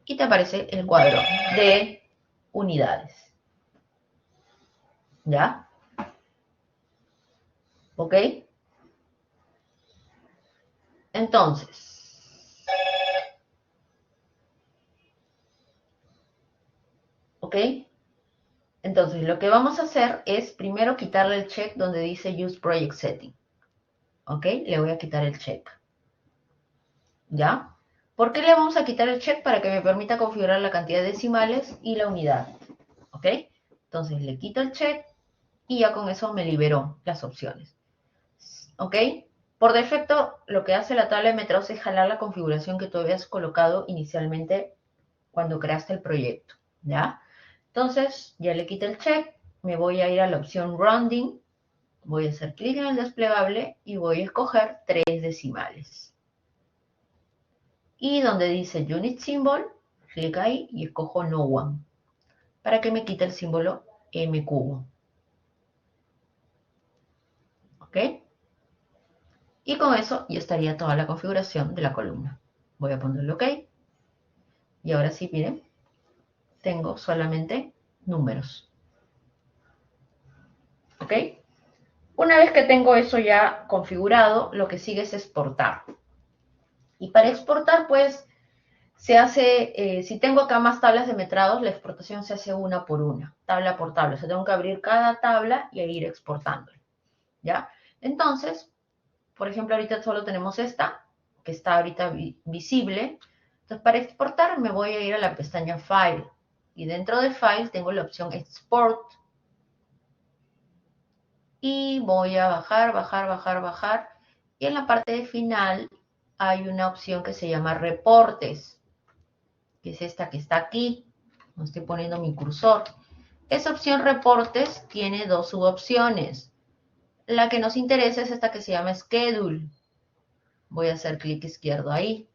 Y te aparece el cuadro de unidades. ¿Ya? ¿Ok? Entonces, ¿ok? Entonces, lo que vamos a hacer es primero quitarle el check donde dice Use Project Setting. ¿Ok? Le voy a quitar el check. ¿Ya? ¿Por qué le vamos a quitar el check? Para que me permita configurar la cantidad de decimales y la unidad. ¿Ok? Entonces, le quito el check y ya con eso me liberó las opciones. ¿Ok? Por defecto, lo que hace la tabla de metros es jalar la configuración que tú habías colocado inicialmente cuando creaste el proyecto. ¿Ya? Entonces, ya le quité el check, me voy a ir a la opción Rounding, voy a hacer clic en el desplegable y voy a escoger 3 decimales. Y donde dice Unit Symbol, clic ahí y escojo No One, para que me quite el símbolo M cubo. ¿Ok? Y con eso ya estaría toda la configuración de la columna. Voy a ponerle OK. Y ahora sí, miren, tengo solamente números. ¿Ok? Una vez que tengo eso ya configurado, lo que sigue es exportar. Y para exportar, pues, se hace, si tengo acá más tablas de metrados, la exportación se hace una por una, tabla por tabla. O sea, tengo que abrir cada tabla y ir exportándolo, ¿ya? Entonces, por ejemplo, ahorita solo tenemos esta, que está ahorita visible. Entonces, para exportar me voy a ir a la pestaña File. Y dentro de File tengo la opción Export. Y voy a bajar, bajar, bajar, bajar. Y en la parte final hay una opción que se llama Reportes, que es esta que está aquí. No estoy poniendo mi cursor. Esa opción Reportes tiene dos subopciones. La que nos interesa es esta que se llama Schedule. Voy a hacer clic izquierdo ahí.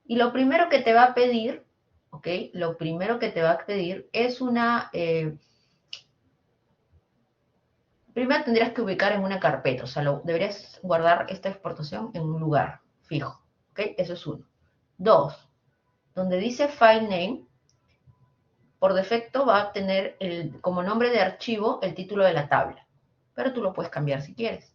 Y lo primero que te va a pedir, ¿ok? Lo primero que te va a pedir es una... primero tendrías que ubicar en una carpeta, o sea, deberías guardar esta exportación en un lugar fijo, ¿ok? Eso es uno. Dos, donde dice File Name, por defecto va a tener como nombre de archivo el título de la tabla, pero tú lo puedes cambiar si quieres.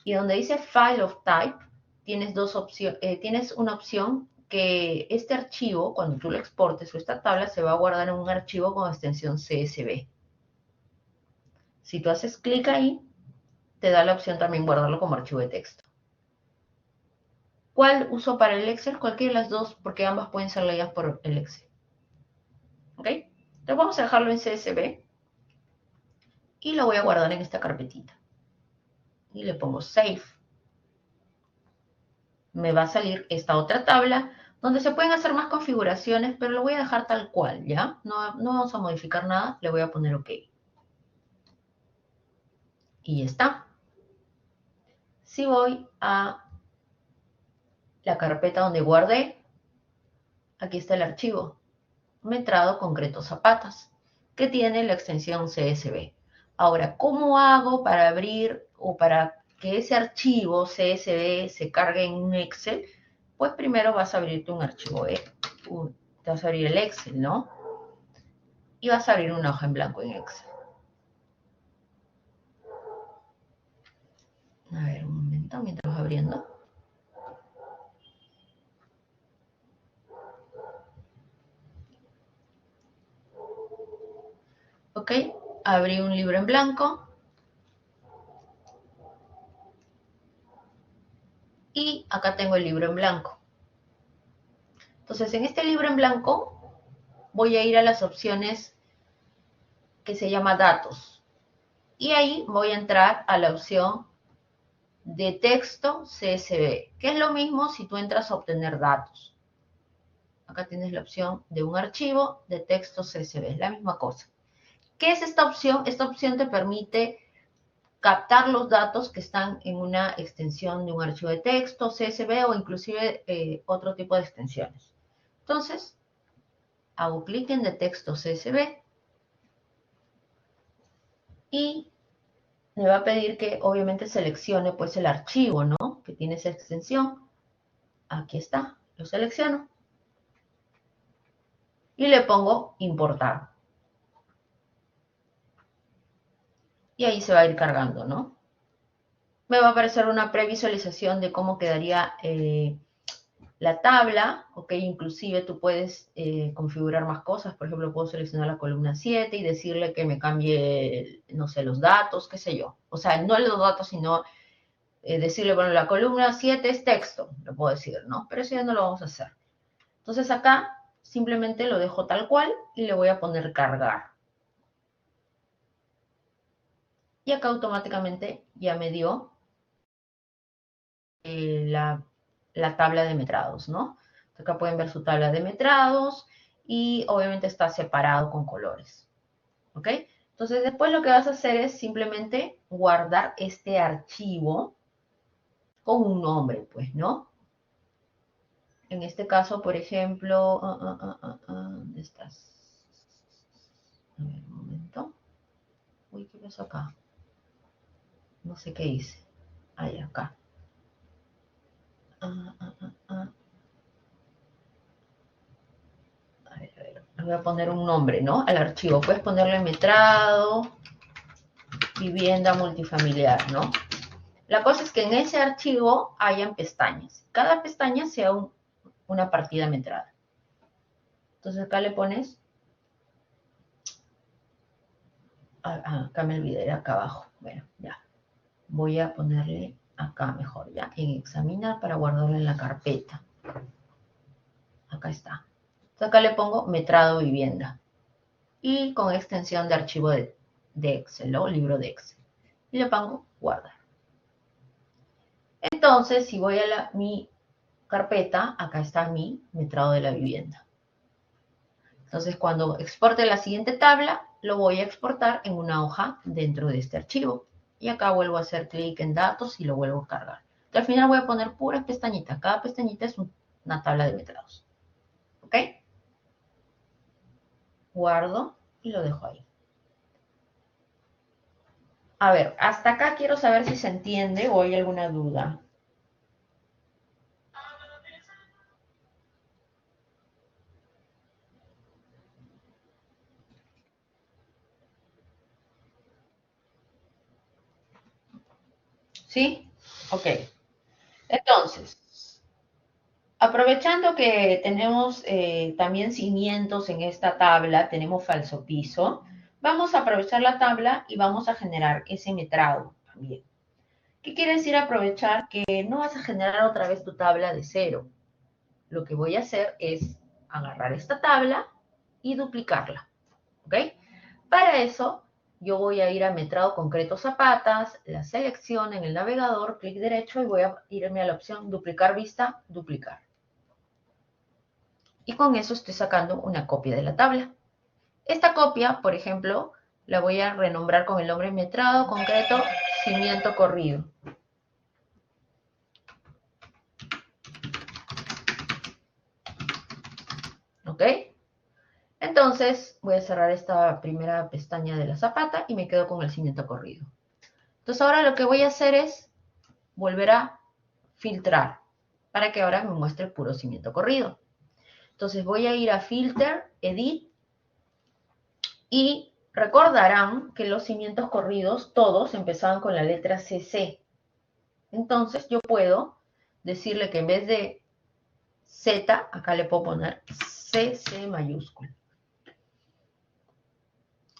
Y donde dice File of Type, tienes una opción que este archivo, cuando tú lo exportes o esta tabla, se va a guardar en un archivo con extensión CSV. Si tú haces clic ahí, te da la opción también guardarlo como archivo de texto. ¿Cuál uso para el Excel? Cualquiera de las dos, porque ambas pueden ser leídas por el Excel. ¿Ok? Entonces vamos a dejarlo en CSV y lo voy a guardar en esta carpetita. Y le pongo Save. Me va a salir esta otra tabla donde se pueden hacer más configuraciones, pero lo voy a dejar tal cual, ¿ya? No vamos a modificar nada, le voy a poner OK. Y ya está. Si voy a la carpeta donde guardé, aquí está el archivo, Metrado Concreto Zapatas, que tiene la extensión CSV. Ahora, ¿cómo hago para abrir o para que ese archivo CSV se cargue en un Excel? Pues primero vas a abrirte un archivo, te vas a abrir el Excel, ¿no? Y vas a abrir una hoja en blanco en Excel. A ver, un momento, mientras vas abriendo. Ok, abrí un libro en blanco. Y acá tengo el libro en blanco. Entonces, en este libro en blanco voy a ir a las opciones que se llama Datos. Y ahí voy a entrar a la opción de texto CSV, que es lo mismo si tú entras a obtener datos. Acá tienes la opción de un archivo de texto CSV, es la misma cosa. ¿Qué es esta opción? Esta opción te permite captar los datos que están en una extensión de un archivo de texto, CSV o inclusive otro tipo de extensiones. Entonces, hago clic en de texto CSV y me va a pedir que obviamente seleccione pues el archivo, ¿no? Que tiene esa extensión. Aquí está, lo selecciono y le pongo importar. Y ahí se va a ir cargando, ¿no? Me va a aparecer una previsualización de cómo quedaría la tabla, ok, inclusive tú puedes configurar más cosas, por ejemplo, puedo seleccionar la columna 7 y decirle que me cambie, no sé, los datos, qué sé yo. O sea, no los datos, sino decirle, bueno, la columna 7 es texto, lo puedo decir, ¿no? Pero eso ya no lo vamos a hacer. Entonces acá simplemente lo dejo tal cual y le voy a poner cargar. Y acá automáticamente ya me dio la tabla de metrados, ¿no? Acá pueden ver su tabla de metrados y obviamente está separado con colores, ¿ok? Entonces después lo que vas a hacer es simplemente guardar este archivo con un nombre, pues, ¿no? En este caso, por ejemplo, ¿dónde estás? A ver, un momento. Uy, ¿qué pasó acá? No sé qué hice. Ahí, acá. A ver, le voy a poner un nombre, ¿no? Al archivo. Puedes ponerle metrado, vivienda multifamiliar, ¿no? La cosa es que en ese archivo hayan pestañas. Cada pestaña sea un una partida metrada. Entonces acá le pones, acá me olvidé, era acá abajo. Bueno, ya. Voy a ponerle acá mejor, ya, en examinar para guardarlo en la carpeta. Acá está. Entonces acá le pongo metrado vivienda. Y con extensión de archivo de Excel, ¿no? Libro de Excel. Y le pongo guardar. Entonces, si voy a mi carpeta, acá está mi metrado de la vivienda. Entonces, cuando exporte la siguiente tabla, lo voy a exportar en una hoja dentro de este archivo. Y acá vuelvo a hacer clic en datos y lo vuelvo a cargar. Y al final voy a poner puras pestañitas. Cada pestañita es una tabla de metrados. ¿Ok? Guardo y lo dejo ahí. A ver, hasta acá quiero saber si se entiende o hay alguna duda. ¿Sí? Ok. Entonces, aprovechando que tenemos también cimientos en esta tabla, tenemos falso piso, vamos a aprovechar la tabla y vamos a generar ese metrado también. ¿Qué quiere decir aprovechar? Que no vas a generar otra vez tu tabla de cero. Lo que voy a hacer es agarrar esta tabla y duplicarla. ¿Ok? Para eso, yo voy a ir a metrado concreto zapatas, la selección en el navegador, clic derecho y voy a irme a la opción duplicar vista, duplicar. Y con eso estoy sacando una copia de la tabla. Esta copia, por ejemplo, la voy a renombrar con el nombre metrado concreto cimiento corrido. ¿Ok? Entonces voy a cerrar esta primera pestaña de la zapata y me quedo con el cimiento corrido. Entonces ahora lo que voy a hacer es volver a filtrar para que ahora me muestre el puro cimiento corrido. Entonces voy a ir a Filter, Edit y recordarán que los cimientos corridos todos empezaban con la letra CC. Entonces yo puedo decirle que en vez de Z, acá le puedo poner CC mayúscula.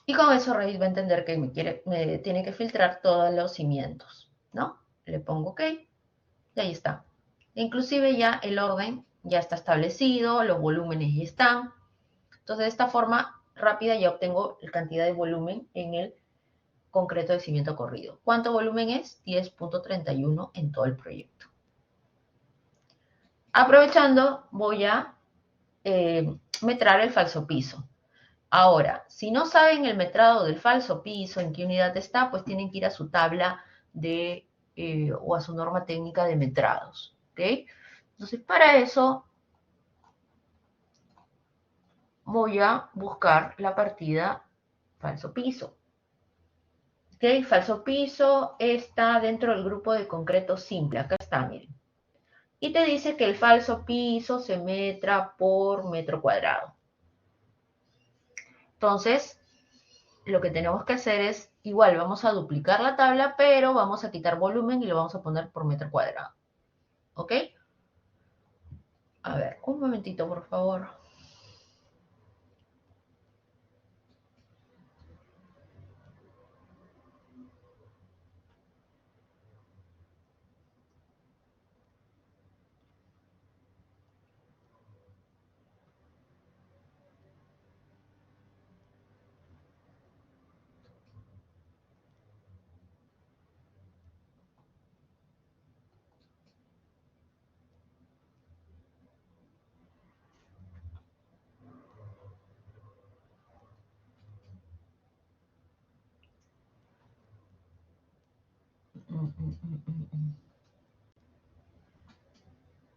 Y con eso Revit va a entender que me tiene que filtrar todos los cimientos, ¿no? Le pongo OK y ahí está. Inclusive ya el orden ya está establecido, los volúmenes ya están. Entonces de esta forma rápida ya obtengo la cantidad de volumen en el concreto de cimiento corrido. ¿Cuánto volumen es? 10.31 en todo el proyecto. Aprovechando voy a metrar el falso piso. Ahora, si no saben el metrado del falso piso, en qué unidad está, pues tienen que ir a su tabla de, o a su norma técnica de metrados. ¿Ok? Entonces, para eso voy a buscar la partida falso piso. ¿Ok? Falso piso está dentro del grupo de concreto simple. Acá está, miren. Y te dice que el falso piso se metra por metro cuadrado. Entonces, lo que tenemos que hacer es, igual vamos a duplicar la tabla, pero vamos a quitar volumen y lo vamos a poner por metro cuadrado. ¿Ok? A ver, un momentito, por favor.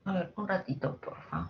A ver, un ratito, por favor.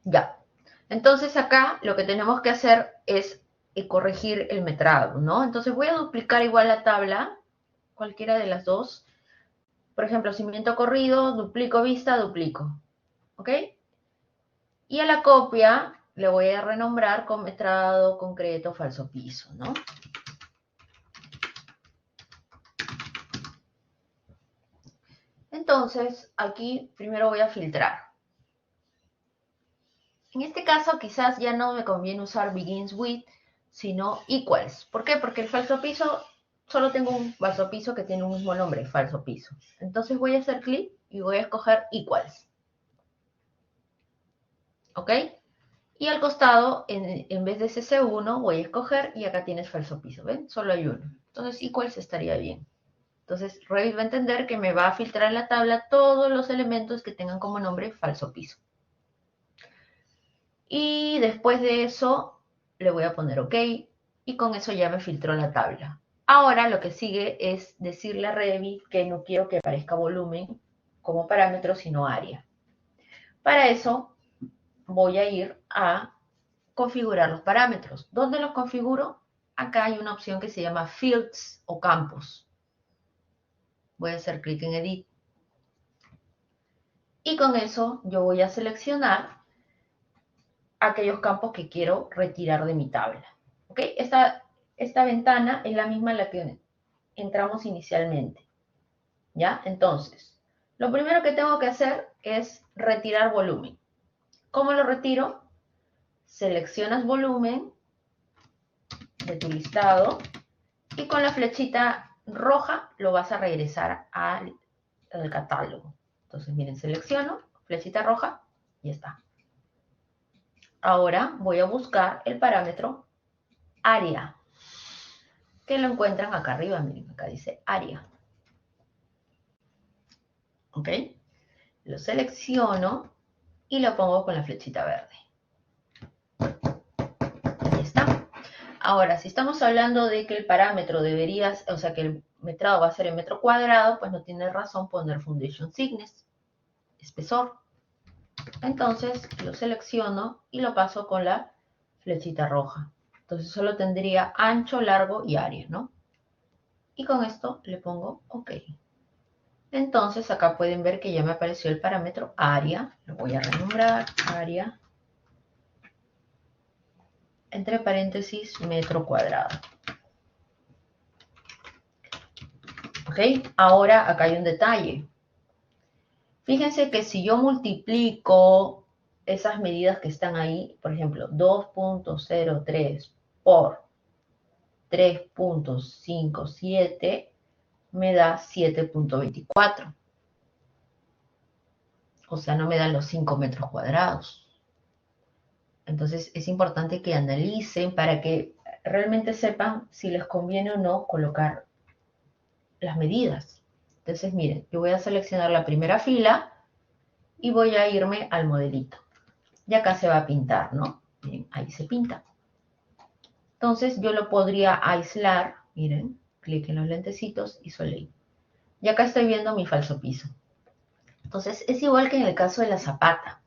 Ya. Entonces acá lo que tenemos que hacer es corregir el metrado, ¿no? Entonces voy a duplicar igual la tabla, cualquiera de las dos. Por ejemplo, cimiento corrido, duplico vista, duplico. ¿Ok? Y a la copia le voy a renombrar con metrado, concreto, falso piso, ¿no? Entonces, aquí primero voy a filtrar. En este caso, quizás ya no me conviene usar begins with, sino equals. ¿Por qué? Porque el falso piso, solo tengo un falso piso que tiene un mismo nombre, falso piso. Entonces voy a hacer clic y voy a escoger equals. ¿Ok? Y al costado, en vez de ese C1, voy a escoger y acá tienes falso piso. ¿Ven? Solo hay uno. Entonces equals estaría bien. Entonces Revit va a entender que me va a filtrar en la tabla todos los elementos que tengan como nombre falso piso. Y después de eso le voy a poner OK y con eso ya me filtró la tabla. Ahora lo que sigue es decirle a Revit que no quiero que aparezca volumen como parámetro, sino área. Para eso voy a ir a configurar los parámetros. ¿Dónde los configuro? Acá hay una opción que se llama Fields o Campos. Voy a hacer clic en Edit. Y con eso yo voy a seleccionar aquellos campos que quiero retirar de mi tabla. ¿Ok? Esta ventana es la misma en la que entramos inicialmente. ¿Ya? Entonces, lo primero que tengo que hacer es retirar volumen. ¿Cómo lo retiro? Seleccionas volumen de tu listado y con la flechita roja lo vas a regresar al catálogo. Entonces, miren, selecciono, flechita roja y está. Ahora voy a buscar el parámetro área, que lo encuentran acá arriba, miren, acá dice área. ¿Ok? Lo selecciono y lo pongo con la flechita verde. Ahí está. Ahora, si estamos hablando de que el parámetro debería, o sea, que el metrado va a ser en metro cuadrado, pues no tiene razón poner Foundation Thickness, espesor. Entonces lo selecciono y lo paso con la flechita roja. Entonces solo tendría ancho, largo y área, ¿no? Y con esto le pongo OK. Entonces acá pueden ver que ya me apareció el parámetro área. Lo voy a renombrar, área, entre paréntesis, metro cuadrado. ¿Ok? Ahora acá hay un detalle. Fíjense que si yo multiplico esas medidas que están ahí, por ejemplo, 2.03 por 3.57, me da 7.24. O sea, no me dan los 5 metros cuadrados. Entonces es importante que analicen para que realmente sepan si les conviene o no colocar las medidas. Entonces miren, yo voy a seleccionar la primera fila y voy a irme al modelito. Y acá se va a pintar, ¿no? Miren, ahí se pinta. Entonces yo lo podría aislar, miren, clic en los lentecitos y soleil. Y acá estoy viendo mi falso piso. Entonces es igual que en el caso de la zapata.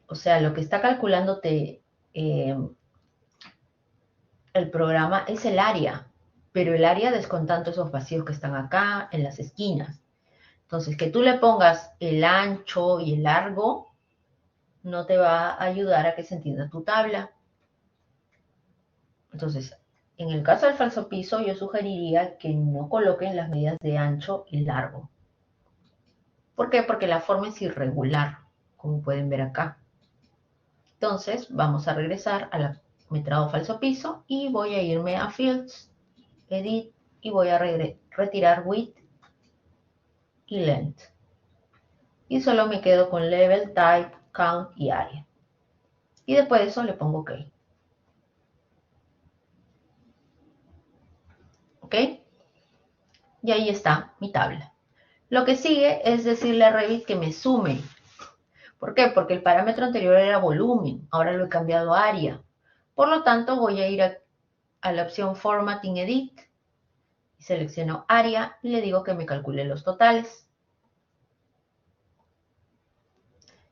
O sea, lo que está calculándote el programa es el área, pero el área descontando esos vacíos que están acá en las esquinas. Entonces, que tú le pongas el ancho y el largo no te va a ayudar a que se entienda tu tabla. Entonces, en el caso del falso piso, yo sugeriría que no coloquen las medidas de ancho y largo. ¿Por qué? Porque la forma es irregular, como pueden ver acá. Entonces, vamos a regresar a la metrado falso piso y voy a irme a Fields, Edit, y voy a retirar Width y Length. Y solo me quedo con Level, Type, Count y Area. Y después de eso le pongo OK. ¿Ok? Y ahí está mi tabla. Lo que sigue es decirle a Revit que me sume. ¿Por qué? Porque el parámetro anterior era volumen, ahora lo he cambiado a área. Por lo tanto, voy a ir a la opción Formatting Edit y selecciono área y le digo que me calcule los totales.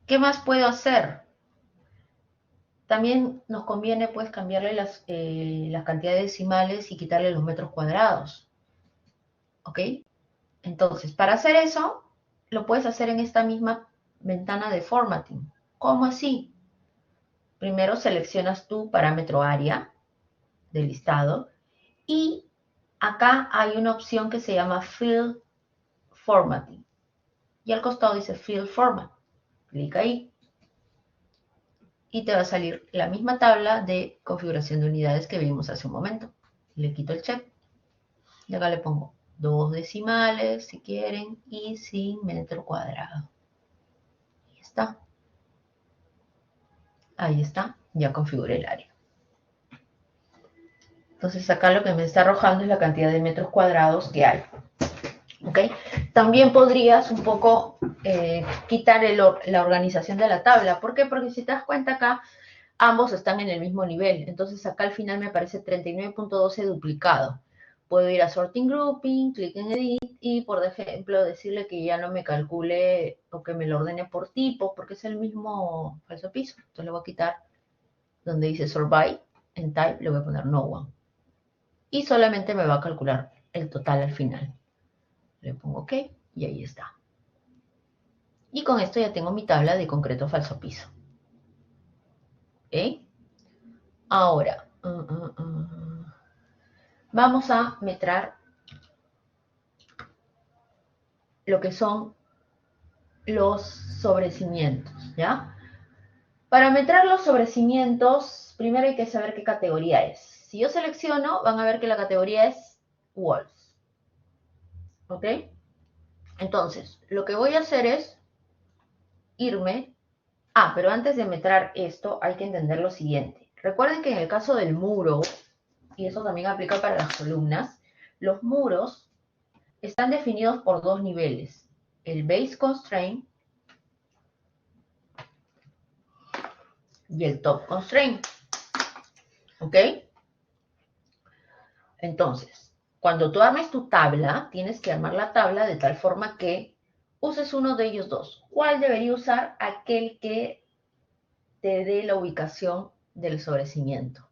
¿Qué más puedo hacer? También nos conviene pues cambiarle las cantidades decimales y quitarle los metros cuadrados. ¿Ok? Entonces, para hacer eso, lo puedes hacer en esta misma ventana de formatting. ¿Cómo así? Primero seleccionas tu parámetro área del listado y acá hay una opción que se llama Field Formatting. Y al costado dice Field Format. Clic ahí y te va a salir la misma tabla de configuración de unidades que vimos hace un momento. Le quito el check y acá le pongo 2 decimales si quieren y sin metro cuadrado. Ahí está. Ahí está, ya configuré el área. Entonces acá lo que me está arrojando es la cantidad de metros cuadrados que hay. ¿Ok? También podrías un poco quitar la organización de la tabla. ¿Por qué? Porque si te das cuenta acá, ambos están en el mismo nivel. Entonces acá al final me aparece 39.12 duplicado. Puedo ir a Sorting Grouping, clic en Edit y, por ejemplo, decirle que ya no me calcule o que me lo ordene por tipo, porque es el mismo falso piso. Entonces le voy a quitar donde dice Sort By, en Type le voy a poner No One. Y solamente me va a calcular el total al final. Le pongo OK y ahí está. Y con esto ya tengo mi tabla de concreto falso piso. ¿Ok? Ahora, vamos a metrar lo que son los sobrecimientos, ¿ya? Para metrar los sobrecimientos, primero hay que saber qué categoría es. Si yo selecciono, van a ver que la categoría es Walls. ¿Ok? Entonces, lo que voy a hacer es irme. Pero antes de meter esto, hay que entender lo siguiente. Recuerden que en el caso del muro, y eso también aplica para las columnas, los muros están definidos por dos niveles. El Base Constraint y el Top Constraint. ¿Ok? Entonces, cuando tú armes tu tabla, tienes que armar la tabla de tal forma que uses uno de ellos dos. ¿Cuál debería usar? Aquel que te dé la ubicación del sobrecimiento.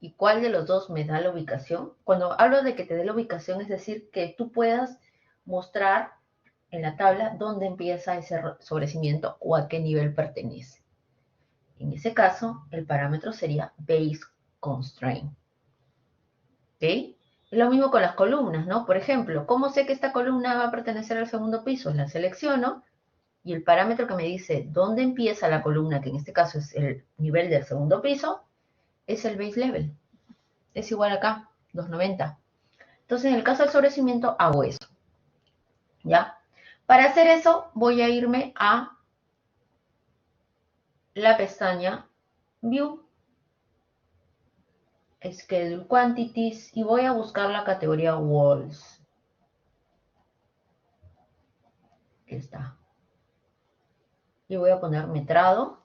¿Y cuál de los dos me da la ubicación? Cuando hablo de que te dé la ubicación, es decir, que tú puedas mostrar en la tabla dónde empieza ese sobrecimiento o a qué nivel pertenece. En ese caso, el parámetro sería Base Constraint. ¿Ok? Es lo mismo con las columnas, ¿no? Por ejemplo, ¿cómo sé que esta columna va a pertenecer al segundo piso? La selecciono y el parámetro que me dice dónde empieza la columna, que en este caso es el nivel del segundo piso, es el Base Level. Es igual acá, 290. Entonces, en el caso del sobrecimiento, hago eso. ¿Ya? Para hacer eso, voy a irme a la pestaña View, Schedule Quantities, y voy a buscar la categoría Walls. Aquí está. Y voy a poner metrado,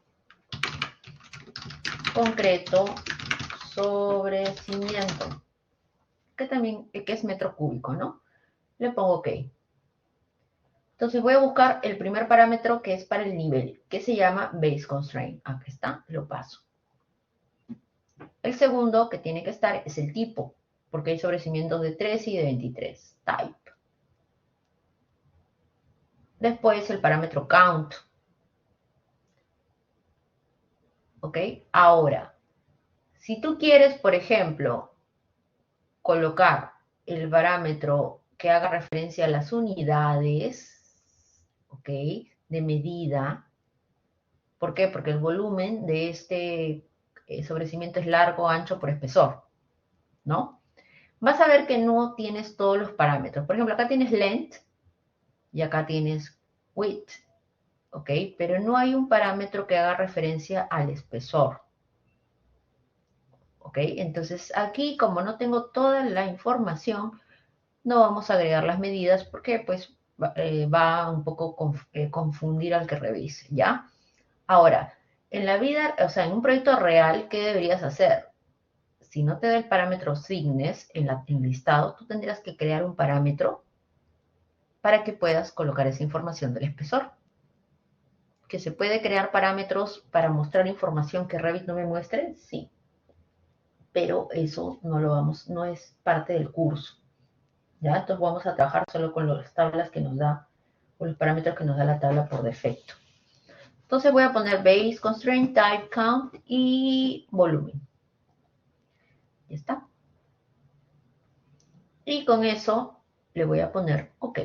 concreto, sobrecimiento, que es metro cúbico, ¿no? Le pongo OK. Entonces voy a buscar el primer parámetro que es para el nivel, que se llama Base Constraint. Acá está, lo paso. El segundo que tiene que estar es el tipo, porque hay sobrecimientos de 3 y de 23. Type. Después el parámetro count. ¿Ok? Ahora, si tú quieres, por ejemplo, colocar el parámetro que haga referencia a las unidades, ¿ok? De medida. ¿Por qué? Porque el volumen de este sobrecimiento es largo, ancho por espesor, ¿no? Vas a ver que no tienes todos los parámetros. Por ejemplo, acá tienes length y acá tienes width, ¿ok? Pero no hay un parámetro que haga referencia al espesor, ¿ok? Entonces aquí, como no tengo toda la información, no vamos a agregar las medidas porque pues va un poco confundir al que revise, ¿ya? Ahora, en la vida, o sea, en un proyecto real, ¿qué deberías hacer? Si no te da el parámetro thickness en el listado, tú tendrías que crear un parámetro para que puedas colocar esa información del espesor. ¿Que se puede crear parámetros para mostrar información que Revit no me muestre? Sí. Pero eso no es parte del curso. ¿Ya? Entonces vamos a trabajar solo con las tablas que nos da, o los parámetros que nos da la tabla por defecto. Entonces voy a poner base, constraint, type, count y volumen. Ya está. Y con eso le voy a poner OK.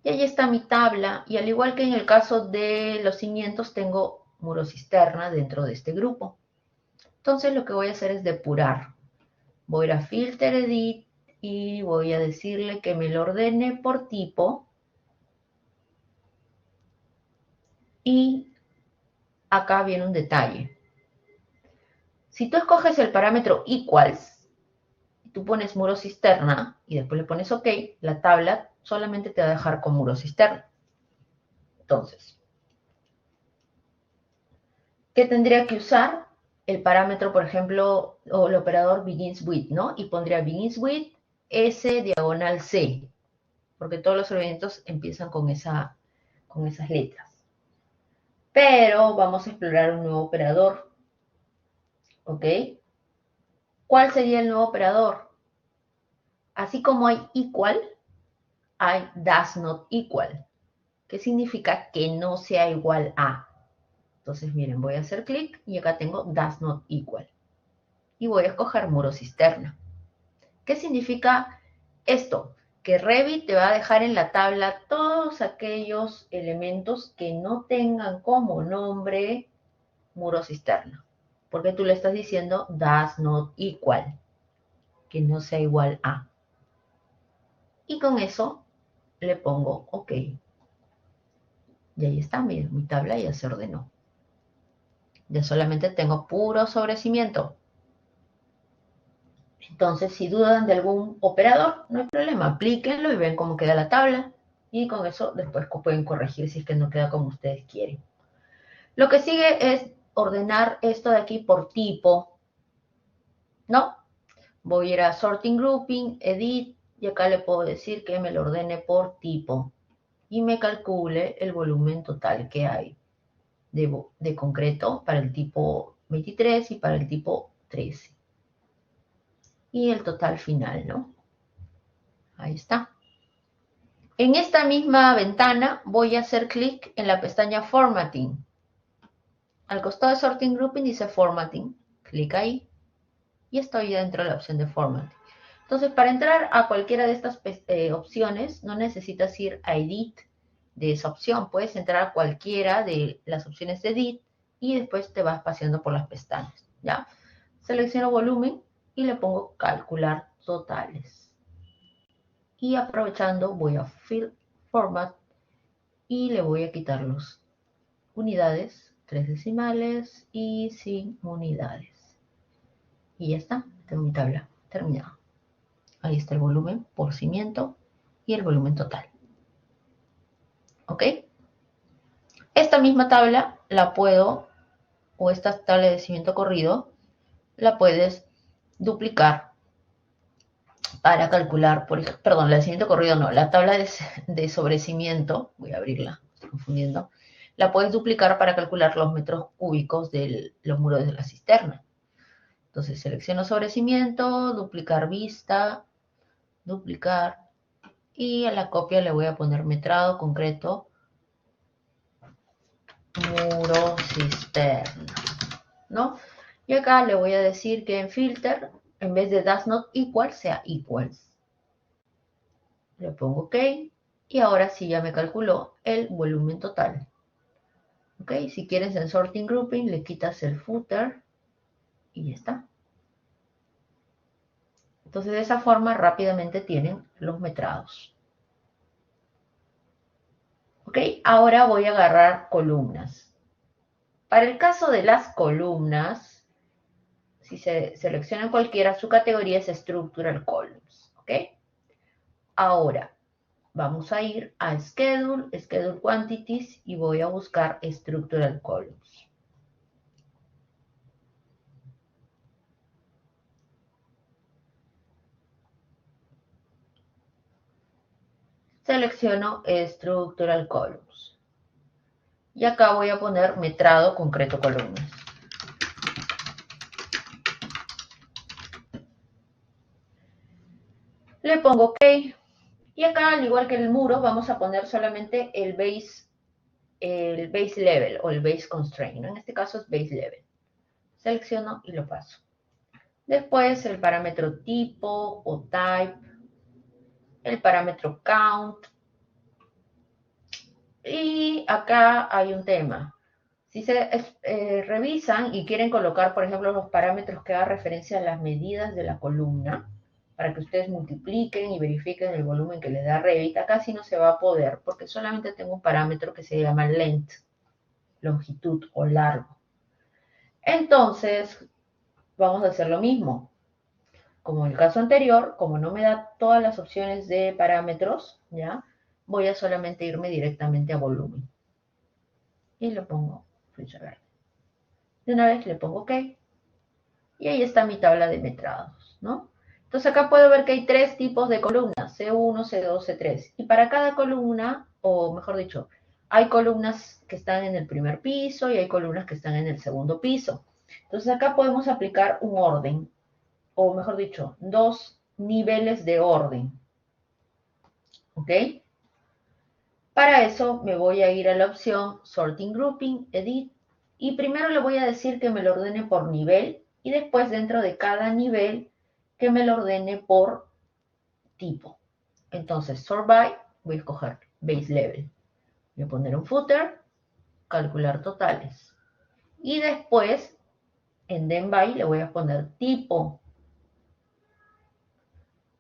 Y ahí está mi tabla. Y al igual que en el caso de los cimientos, tengo muro cisterna dentro de este grupo. Entonces lo que voy a hacer es depurar. Voy a ir a Filter, Edit y voy a decirle que me lo ordene por tipo. Y acá viene un detalle. Si tú escoges el parámetro equals, tú pones muro cisterna y después le pones OK, la tabla solamente te va a dejar con muro cisterna. Entonces, ¿qué tendría que usar? El parámetro, por ejemplo, o el operador begins with, ¿no? Y pondría begins with S diagonal C, porque todos los elementos empiezan con esas letras. Pero vamos a explorar un nuevo operador, ¿ok? ¿Cuál sería el nuevo operador? Así como hay equal, hay does not equal, que significa que no sea igual a. Entonces, miren, voy a hacer clic y acá tengo does not equal. Y voy a escoger muro cisterna. ¿Qué significa esto? Que Revit te va a dejar en la tabla todos aquellos elementos que no tengan como nombre muro cisterna. Porque tú le estás diciendo does not equal, que no sea igual a. Y con eso le pongo OK. Y ahí está, miren, mi tabla ya se ordenó. Ya solamente tengo puro sobre cimiento. Entonces, si dudan de algún operador, no hay problema, aplíquenlo y ven cómo queda la tabla. Y con eso después pueden corregir si es que no queda como ustedes quieren. Lo que sigue es ordenar esto de aquí por tipo, ¿no? Voy a ir a Sorting Grouping, Edit, y acá le puedo decir que me lo ordene por tipo. Y me calcule el volumen total que hay de concreto para el tipo 23 y para el tipo 13. Y el total final, ¿no? Ahí está. En esta misma ventana voy a hacer clic en la pestaña Formatting. Al costado de Sorting Grouping dice Formatting. Clic ahí y estoy dentro de la opción de Formatting. Entonces, para entrar a cualquiera de estas opciones, no necesitas ir a Edit de esa opción. Puedes entrar a cualquiera de las opciones de Edit y después te vas paseando por las pestañas, ¿ya? Selecciono volumen y le pongo calcular totales. Y aprovechando voy a Fill Format y le voy a quitar los unidades, 3 decimales y sin unidades. Y ya está, tengo mi tabla terminada. Ahí está el volumen por cimiento y el volumen total. ¿Ok? Esta misma tabla la puedo, o esta tabla de cimiento corrido, la puedes duplicar para calcular, perdón, la de cimiento corrido no, la tabla de sobrecimiento, voy a abrirla, estoy confundiendo, la puedes duplicar para calcular los metros cúbicos de los muros de la cisterna. Entonces selecciono sobrecimiento, duplicar vista, duplicar, y a la copia le voy a poner metrado concreto, muro cisterna, ¿no? Y acá le voy a decir que en filter, en vez de does not equal, sea equals. Le pongo OK y ahora sí ya me calculó el volumen total. ¿Ok? Si quieres en Sorting Grouping, le quitas el footer y ya está. Entonces, de esa forma rápidamente tienen los metrados. ¿Ok? Ahora voy a agarrar columnas. Para el caso de las columnas, si se selecciona cualquiera, su categoría es Structural Columns. ¿Ok? Ahora, vamos a ir a Schedule, Schedule Quantities y voy a buscar Structural Columns. Selecciono Structural Columns. Y acá voy a poner metrado concreto columnas. Le pongo OK. Y acá, al igual que en el muro, vamos a poner solamente el base level o el base constraint, ¿no? En este caso es base level. Selecciono y lo paso. Después el parámetro tipo o type, el parámetro count. Y acá hay un tema. Si se revisan y quieren colocar, por ejemplo, los parámetros que hagan referencia a las medidas de la columna, para que ustedes multipliquen y verifiquen el volumen que les da Revit, acá sí no se va a poder, porque solamente tengo un parámetro que se llama length, longitud o largo. Entonces, vamos a hacer lo mismo. Como en el caso anterior, como no me da todas las opciones de parámetros, ¿ya? Voy a solamente irme directamente a volumen. Y le pongo flecha verde. De una vez le pongo OK. Y ahí está mi tabla de metrados, ¿no? Entonces acá puedo ver que hay tres tipos de columnas, C1, C2, C3. Y para cada columna, o mejor dicho, hay columnas que están en el primer piso y hay columnas que están en el segundo piso. Entonces acá podemos aplicar un orden, o mejor dicho, dos niveles de orden. ¿Ok? Para eso me voy a ir a la opción Sorting Grouping, Edit, y primero le voy a decir que me lo ordene por nivel y después dentro de cada nivel que me lo ordene por tipo. Entonces, Sort By, voy a escoger Base Level. Voy a poner un footer, calcular totales. Y después, en Then By, le voy a poner tipo.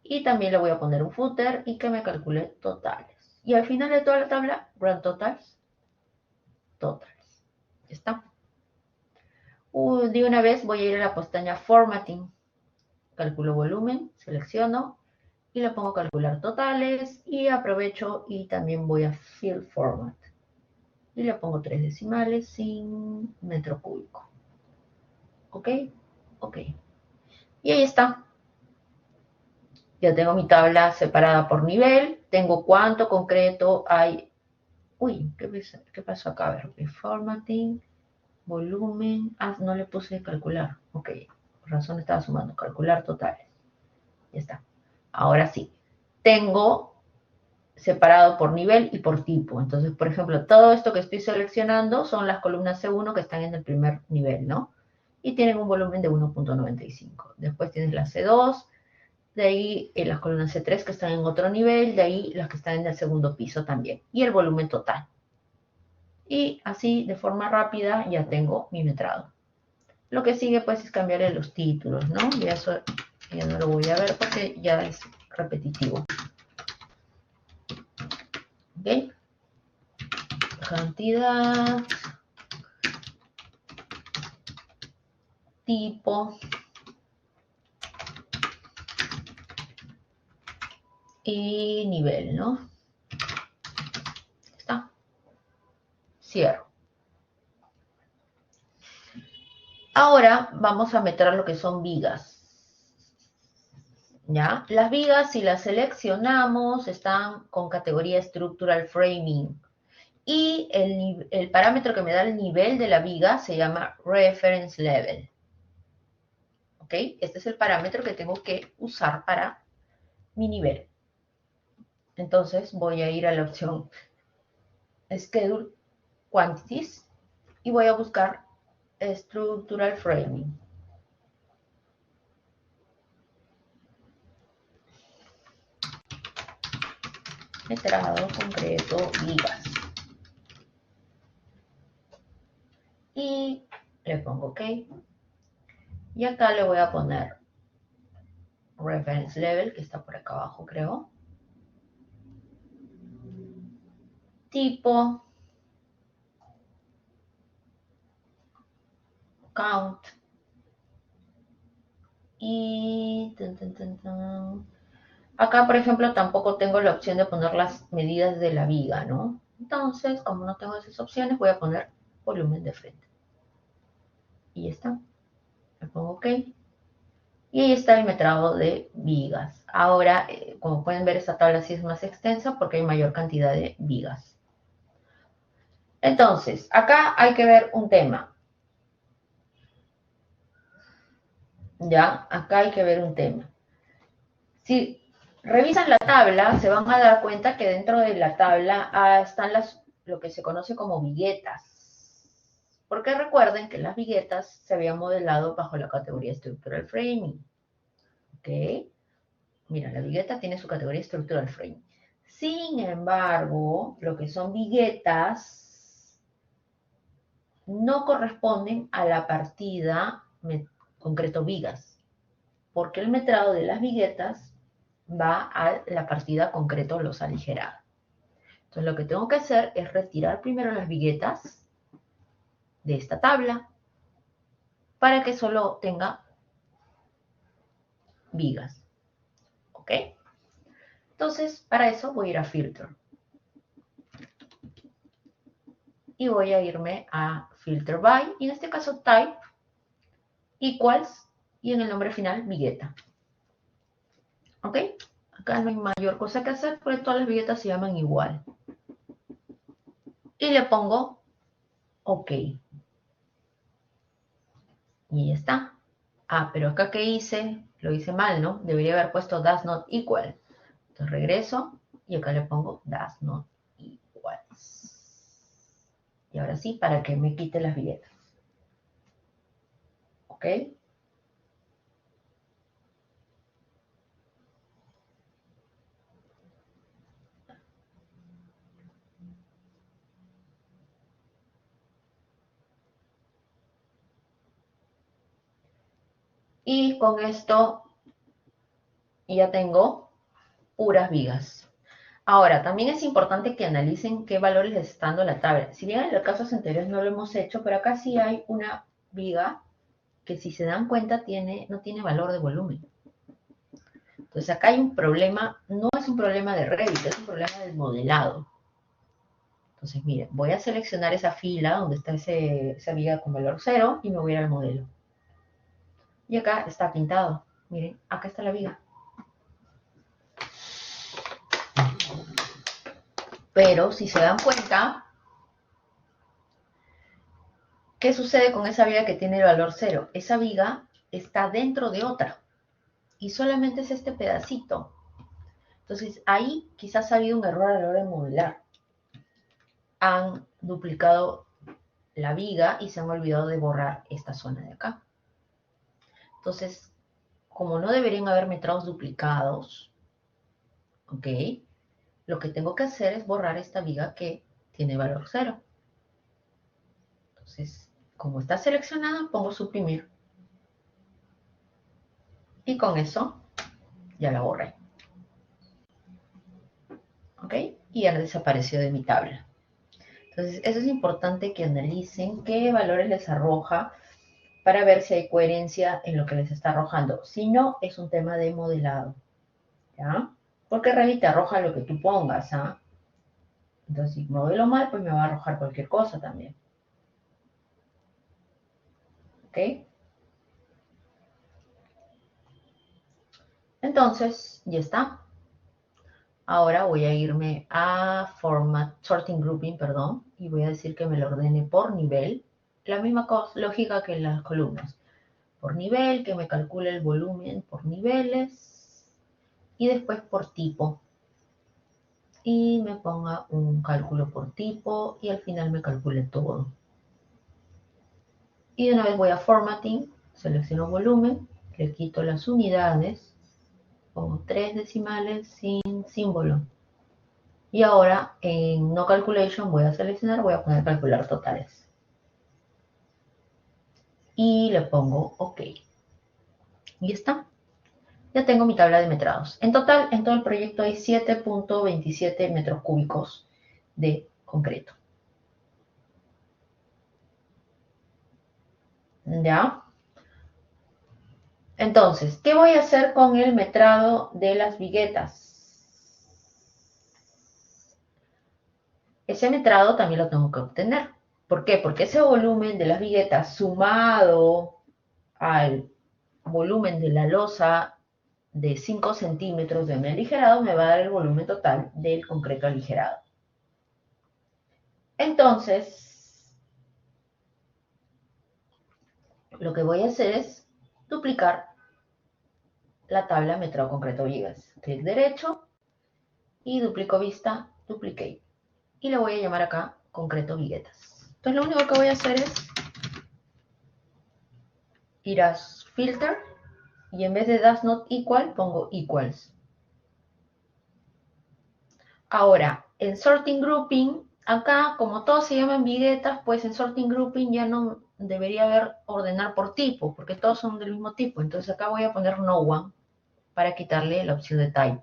Y también le voy a poner un footer y que me calcule totales. Y al final de toda la tabla, Run Totals, Totals. Ya está. De una vez voy a ir a la pestaña Formatting. Calculo volumen, selecciono y le pongo calcular totales y aprovecho y también voy a Fill Format. Y le pongo 3 decimales sin metro cúbico. ¿Ok? Ok. Y ahí está. Ya tengo mi tabla separada por nivel. Tengo cuánto concreto hay. Uy, ¿qué pasó acá? A ver, Formatting, volumen. Ah, no le puse calcular. Ok, por razón estaba sumando. Calcular totales. Ya está. Ahora sí. Tengo separado por nivel y por tipo. Entonces, por ejemplo, todo esto que estoy seleccionando son las columnas C1 que están en el primer nivel, ¿no? Y tienen un volumen de 1.95. Después tienes la C2, de ahí las columnas C3 que están en otro nivel, de ahí las que están en el segundo piso también. Y el volumen total. Y así, de forma rápida, ya tengo mi metrado. Lo que sigue, pues, es cambiarle los títulos, ¿no? Y eso ya no lo voy a ver porque ya es repetitivo. ¿Ok? Cantidad, tipo y nivel, ¿no? Está. Cierro. Ahora vamos a meter lo que son vigas. ¿Ya? Las vigas, si las seleccionamos, están con categoría Structural Framing. Y el parámetro que me da el nivel de la viga se llama Reference Level. ¿Ok? Este es el parámetro que tengo que usar para mi nivel. Entonces voy a ir a la opción Schedule Quantities y voy a buscar Structural Framing. Metrado, concreto, vigas. Y le pongo OK. Y acá le voy a poner Reference Level, que está por acá abajo, creo. Tipo. Count. Y acá, por ejemplo, tampoco tengo la opción de poner las medidas de la viga, ¿no? Entonces, como no tengo esas opciones, voy a poner volumen de frente. Y ya está. Le pongo OK. Y ahí está el metrado de vigas. Ahora, como pueden ver, esta tabla sí es más extensa porque hay mayor cantidad de vigas. Entonces, acá hay que ver un tema. Ya, acá hay que ver un tema. Si revisan la tabla, se van a dar cuenta que dentro de la tabla están lo que se conoce como viguetas. Porque recuerden que las viguetas se habían modelado bajo la categoría Structural Framing. ¿Ok? Mira, la vigueta tiene su categoría Structural Framing. Sin embargo, lo que son viguetas no corresponden a la partida concreto vigas, porque el metrado de las viguetas va a la partida concreto los aligerados. Entonces lo que tengo que hacer es retirar primero las viguetas de esta tabla para que solo tenga vigas. ¿Ok? Entonces para eso voy a ir a Filter. Y voy a irme a Filter By, y en este caso Type, Equals, y en el nombre final vigueta. ¿Ok? Acá no hay mayor cosa que hacer porque todas las viguetas se llaman igual. Y le pongo OK. Y ya está. Ah, pero acá que hice, lo hice mal, ¿no? Debería haber puesto does not equal. Entonces regreso y acá le pongo does not equals. Y ahora sí, para que me quite las viguetas. ¿Ok? Y con esto ya tengo puras vigas. Ahora, también es importante que analicen qué valores les está dando la tabla. Si bien en los casos anteriores no lo hemos hecho, pero acá sí hay una viga que, si se dan cuenta, no tiene valor de volumen. Entonces acá hay un problema, no es un problema de Revit, es un problema del modelado. Entonces, miren, voy a seleccionar esa fila donde está esa viga con valor 0 y me voy a ir al modelo. Y acá está pintado. Miren, acá está la viga. Pero si se dan cuenta, ¿qué sucede con esa viga que tiene el valor 0? Esa viga está dentro de otra y solamente es este pedacito. Entonces ahí quizás ha habido un error a la hora de modelar. Han duplicado la viga y se han olvidado de borrar esta zona de acá. Entonces, como no deberían haber metrados duplicados, ¿ok? Lo que tengo que hacer es borrar esta viga que tiene valor 0. Entonces, como está seleccionada, pongo suprimir. Y con eso ya la borré. ¿Ok? Y ya desapareció de mi tabla. Entonces, eso es importante que analicen qué valores les arroja para ver si hay coherencia en lo que les está arrojando. Si no, es un tema de modelado. ¿Ya? Porque Revit te arroja lo que tú pongas. ¿Ah? Entonces, si modelo mal, pues me va a arrojar cualquier cosa también. ¿Ok? Entonces, ya está. Ahora voy a irme a Format, Sorting Grouping, perdón, y voy a decir que me lo ordene por nivel. La misma lógica que en las columnas. Por nivel, que me calcule el volumen por niveles y después por tipo. Y me ponga un cálculo por tipo y al final me calcule todo. Y de una vez voy a Formatting, selecciono volumen, le quito las unidades, pongo 3 decimales sin símbolo. Y ahora en No Calculation voy a seleccionar, voy a poner calcular totales. Y le pongo OK. Y está. Ya tengo mi tabla de metrados. En total, en todo el proyecto hay 7.27 metros cúbicos de concreto. ¿Ya? Entonces, ¿qué voy a hacer con el metrado de las viguetas? Ese metrado también lo tengo que obtener. ¿Por qué? Porque ese volumen de las viguetas sumado al volumen de la losa de 5 centímetros de mi aligerado me va a dar el volumen total del concreto aligerado. Entonces, lo que voy a hacer es duplicar la tabla metrado concreto vigas. Clic derecho y duplico vista, duplicate. Y le voy a llamar acá concreto viguetas. Entonces lo único que voy a hacer es ir a filter y en vez de does not equal pongo equals. Ahora, en sorting grouping, acá como todos se llaman viguetas, pues en sorting grouping ya no debería haber ordenar por tipo, porque todos son del mismo tipo. Entonces acá voy a poner no one para quitarle la opción de type.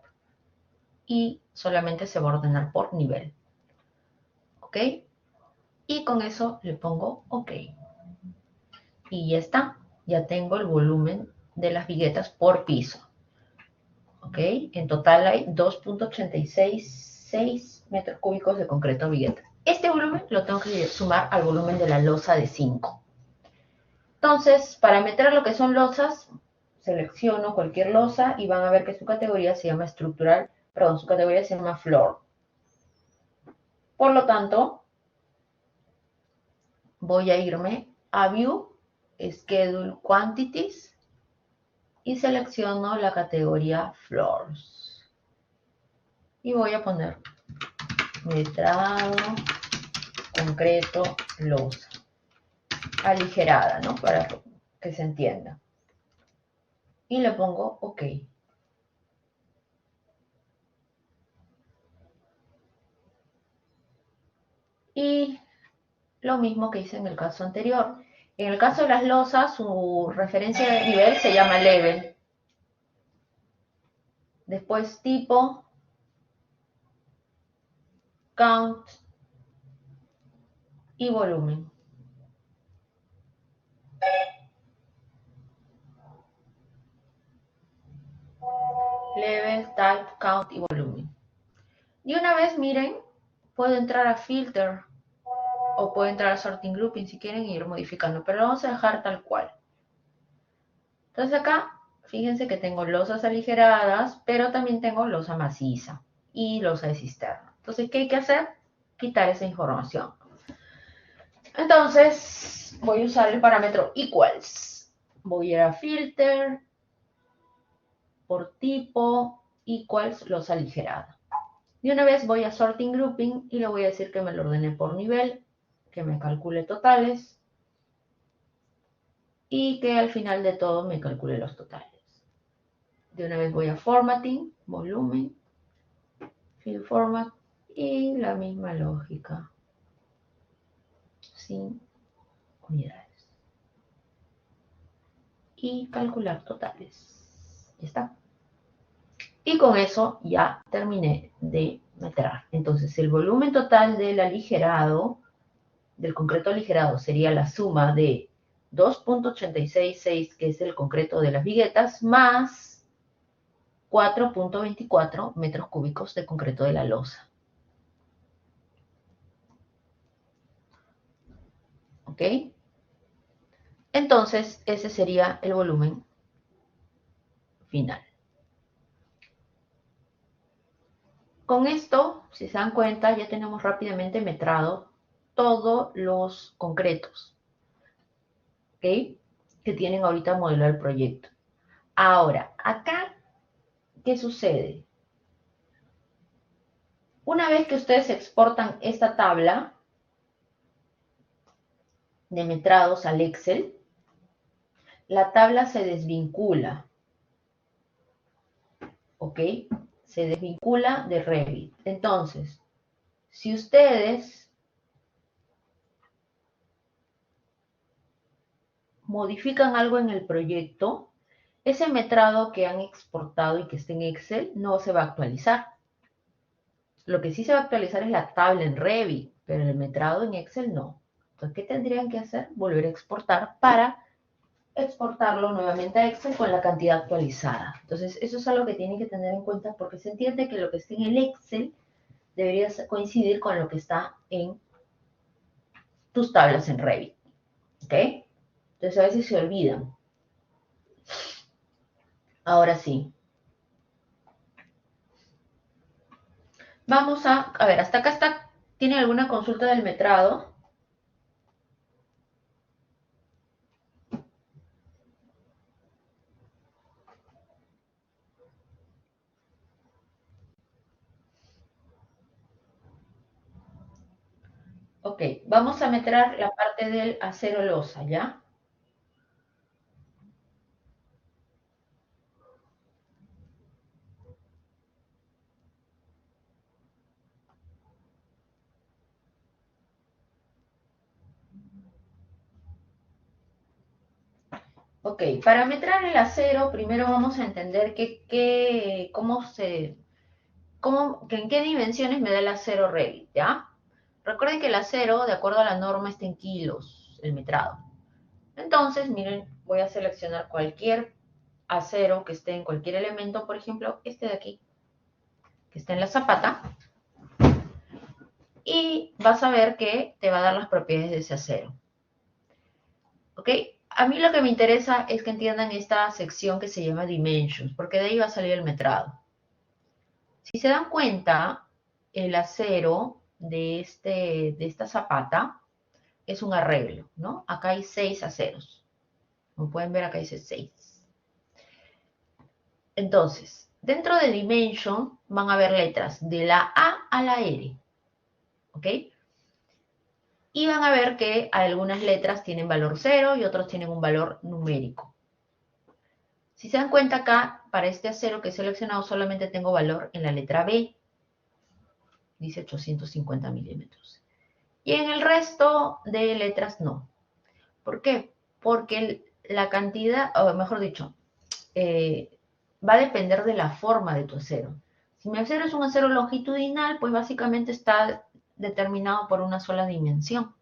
Y solamente se va a ordenar por nivel. ¿Ok? Y con eso le pongo OK. Y ya está. Ya tengo el volumen de las viguetas por piso. ¿Ok? En total hay 2.866 metros cúbicos de concreto vigueta. Este volumen lo tengo que sumar al volumen de la losa de 5. Entonces, para meter lo que son losas, selecciono cualquier losa y van a ver que su categoría se llama estructural, perdón, su categoría se llama floor. Por lo tanto, voy a irme a View, Schedule Quantities y selecciono la categoría Floors. Y voy a poner metrado, concreto, losa. Aligerada, ¿no? Para que se entienda. Y le pongo OK. Y lo mismo que hice en el caso anterior. En el caso de las losas, su referencia de nivel se llama level. Después tipo, count y volumen. Level, type, count y volumen. Y una vez, miren, puedo entrar a filter o puedo entrar a sorting grouping si quieren ir modificando, pero lo vamos a dejar tal cual. Entonces acá, fíjense que tengo losas aligeradas, pero también tengo losa maciza y losa de cisterna. Entonces, ¿qué hay que hacer? Quitar esa información. Entonces, voy a usar el parámetro equals. Voy a ir a filter, por tipo, equals, losa aligerada. Y una vez voy a sorting grouping y le voy a decir que me lo ordene por nivel, que me calcule totales y que al final de todo me calcule los totales. De una vez voy a formatting, volumen, fill format y la misma lógica, sin unidades. Y calcular totales. Ya está. Y con eso ya terminé de meter. Entonces el volumen total del aligerado, del concreto aligerado, sería la suma de 2.866, que es el concreto de las viguetas, más 4.24 metros cúbicos de concreto de la losa. ¿Ok? Entonces, ese sería el volumen final. Con esto, si se dan cuenta, ya tenemos rápidamente metrado todos los concretos, ¿ok? Que tienen ahorita modelado el proyecto. Ahora, acá, ¿qué sucede? Una vez que ustedes exportan esta tabla de metrados al Excel, la tabla se desvincula, ¿ok? Se desvincula de Revit. Entonces, si ustedes modifican algo en el proyecto, ese metrado que han exportado y que esté en Excel no se va a actualizar. Lo que sí se va a actualizar es la tabla en Revit, pero el metrado en Excel no. Entonces, ¿qué tendrían que hacer? Volver a exportar para exportarlo nuevamente a Excel con la cantidad actualizada. Entonces, eso es algo que tienen que tener en cuenta porque se entiende que lo que esté en el Excel debería coincidir con lo que está en tus tablas en Revit. ¿Ok? Entonces, a veces se olvidan. Ahora sí. Vamos a ver, hasta acá está ¿Tienen alguna consulta del metrado? Ok, vamos a metrar la parte del acero losa, ¿ya? Ok, para metrar el acero, primero vamos a entender en qué dimensiones me da el acero Revit, ¿ya? Recuerden que el acero, de acuerdo a la norma, está en kilos, el metrado. Entonces, miren, voy a seleccionar cualquier acero que esté en cualquier elemento, por ejemplo, este de aquí, que está en la zapata, y vas a ver que te va a dar las propiedades de ese acero. ¿Ok? A mí lo que me interesa es que entiendan esta sección que se llama Dimensions, porque de ahí va a salir el metrado. Si se dan cuenta, el acero de esta zapata es un arreglo, ¿no? Acá hay 6 aceros. Como pueden ver, acá dice 6. Entonces, dentro de Dimension van a haber letras de la A a la R, ¿ok? Y van a ver que algunas letras tienen valor 0 y otros tienen un valor numérico. Si se dan cuenta acá, para este acero que he seleccionado solamente tengo valor en la letra B. Dice 850 milímetros. Y en el resto de letras no. ¿Por qué? Porque la cantidad, o mejor dicho, va a depender de la forma de tu acero. Si mi acero es un acero longitudinal, pues básicamente está determinado por una sola dimensión.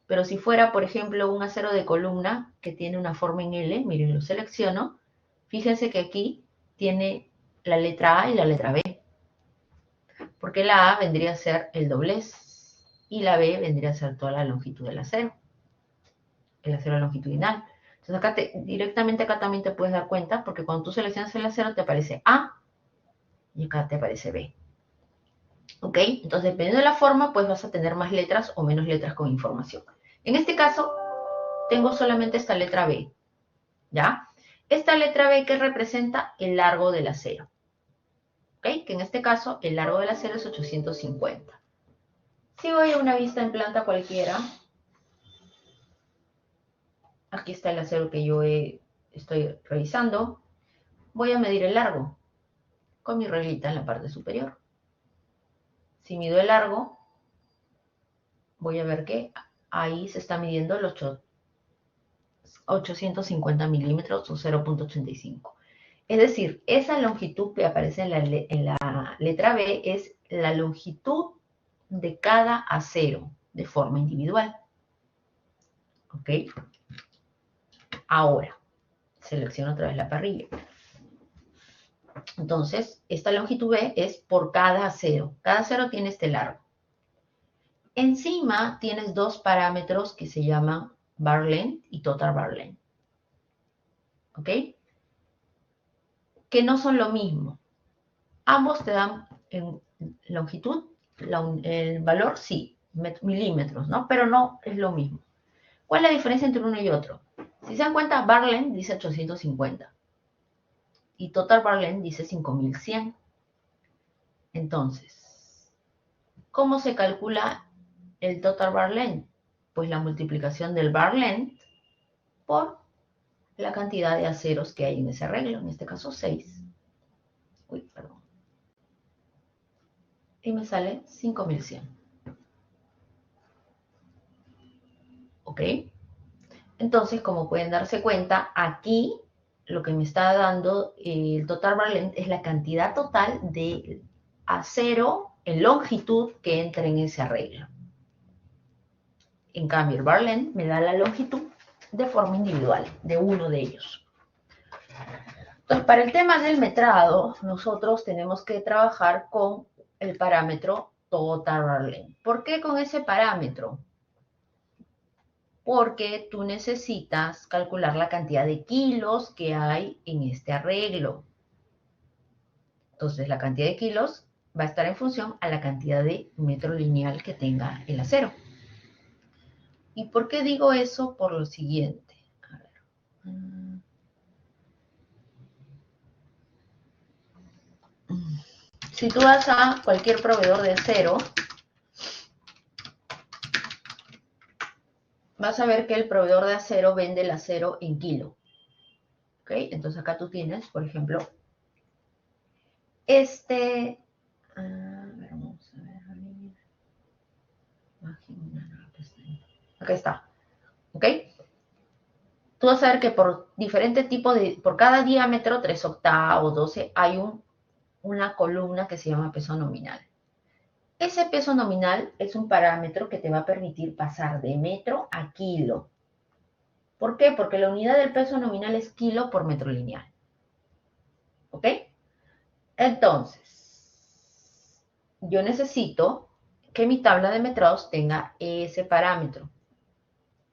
Pero si fuera, por ejemplo, un acero de columna que tiene una forma en L, miren, lo selecciono, fíjense que aquí tiene la letra A y la letra B, porque la A vendría a ser el doblez y la B vendría a ser toda la longitud del acero, el acero longitudinal. Entonces acá directamente acá también te puedes dar cuenta, porque cuando tú seleccionas el acero te aparece A y acá te aparece B. ¿Ok? Entonces dependiendo de la forma, pues vas a tener más letras o menos letras con información. En este caso, tengo solamente esta letra B, ¿ya? Esta letra B que representa el largo del acero, ¿ok? Que en este caso el largo del acero es 850. Si voy a una vista en planta cualquiera, aquí está el acero que yo estoy revisando, voy a medir el largo con mi reglita en la parte superior. Si mido el largo, voy a ver que ahí se está midiendo los 850 milímetros o 0.85. Es decir, esa longitud que aparece en la letra B es la longitud de cada acero de forma individual. ¿Ok? Ahora, selecciono otra vez la parrilla. Entonces, esta longitud B es por cada acero. Cada acero tiene este largo. Encima tienes dos parámetros que se llaman bar length y total bar length. ¿Ok? Que no son lo mismo. Ambos te dan en longitud, el valor sí, milímetros, ¿no? Pero no es lo mismo. ¿Cuál es la diferencia entre uno y otro? Si se dan cuenta, bar length dice 850 y total bar length dice 5100. Entonces, ¿cómo se calcula el total bar length? Pues la multiplicación del bar length por la cantidad de aceros que hay en ese arreglo, en este caso 6. Uy, perdón. Y me sale 5100. ¿Ok? Entonces, como pueden darse cuenta, aquí lo que me está dando el total bar length es la cantidad total de acero en longitud que entra en ese arreglo. En cambio, el bar length me da la longitud de forma individual de uno de ellos. Entonces, para el tema del metrado, nosotros tenemos que trabajar con el parámetro total bar length. ¿Por qué con ese parámetro? Porque tú necesitas calcular la cantidad de kilos que hay en este arreglo. Entonces, la cantidad de kilos va a estar en función a la cantidad de metro lineal que tenga el acero. ¿Y por qué digo eso? Por lo siguiente. A ver. Si tú vas a cualquier proveedor de acero, vas a ver que el proveedor de acero vende el acero en kilo. ¿Ok? Entonces acá tú tienes, por ejemplo, vamos a ver. Acá está. ¿Ok? Tú vas a ver que por diferente tipo de, por cada diámetro, 3 octavos, 12, hay una columna que se llama peso nominal. Ese peso nominal es un parámetro que te va a permitir pasar de metro a kilo. ¿Por qué? Porque la unidad del peso nominal es kilo por metro lineal. ¿Ok? Entonces, yo necesito que mi tabla de metrados tenga ese parámetro.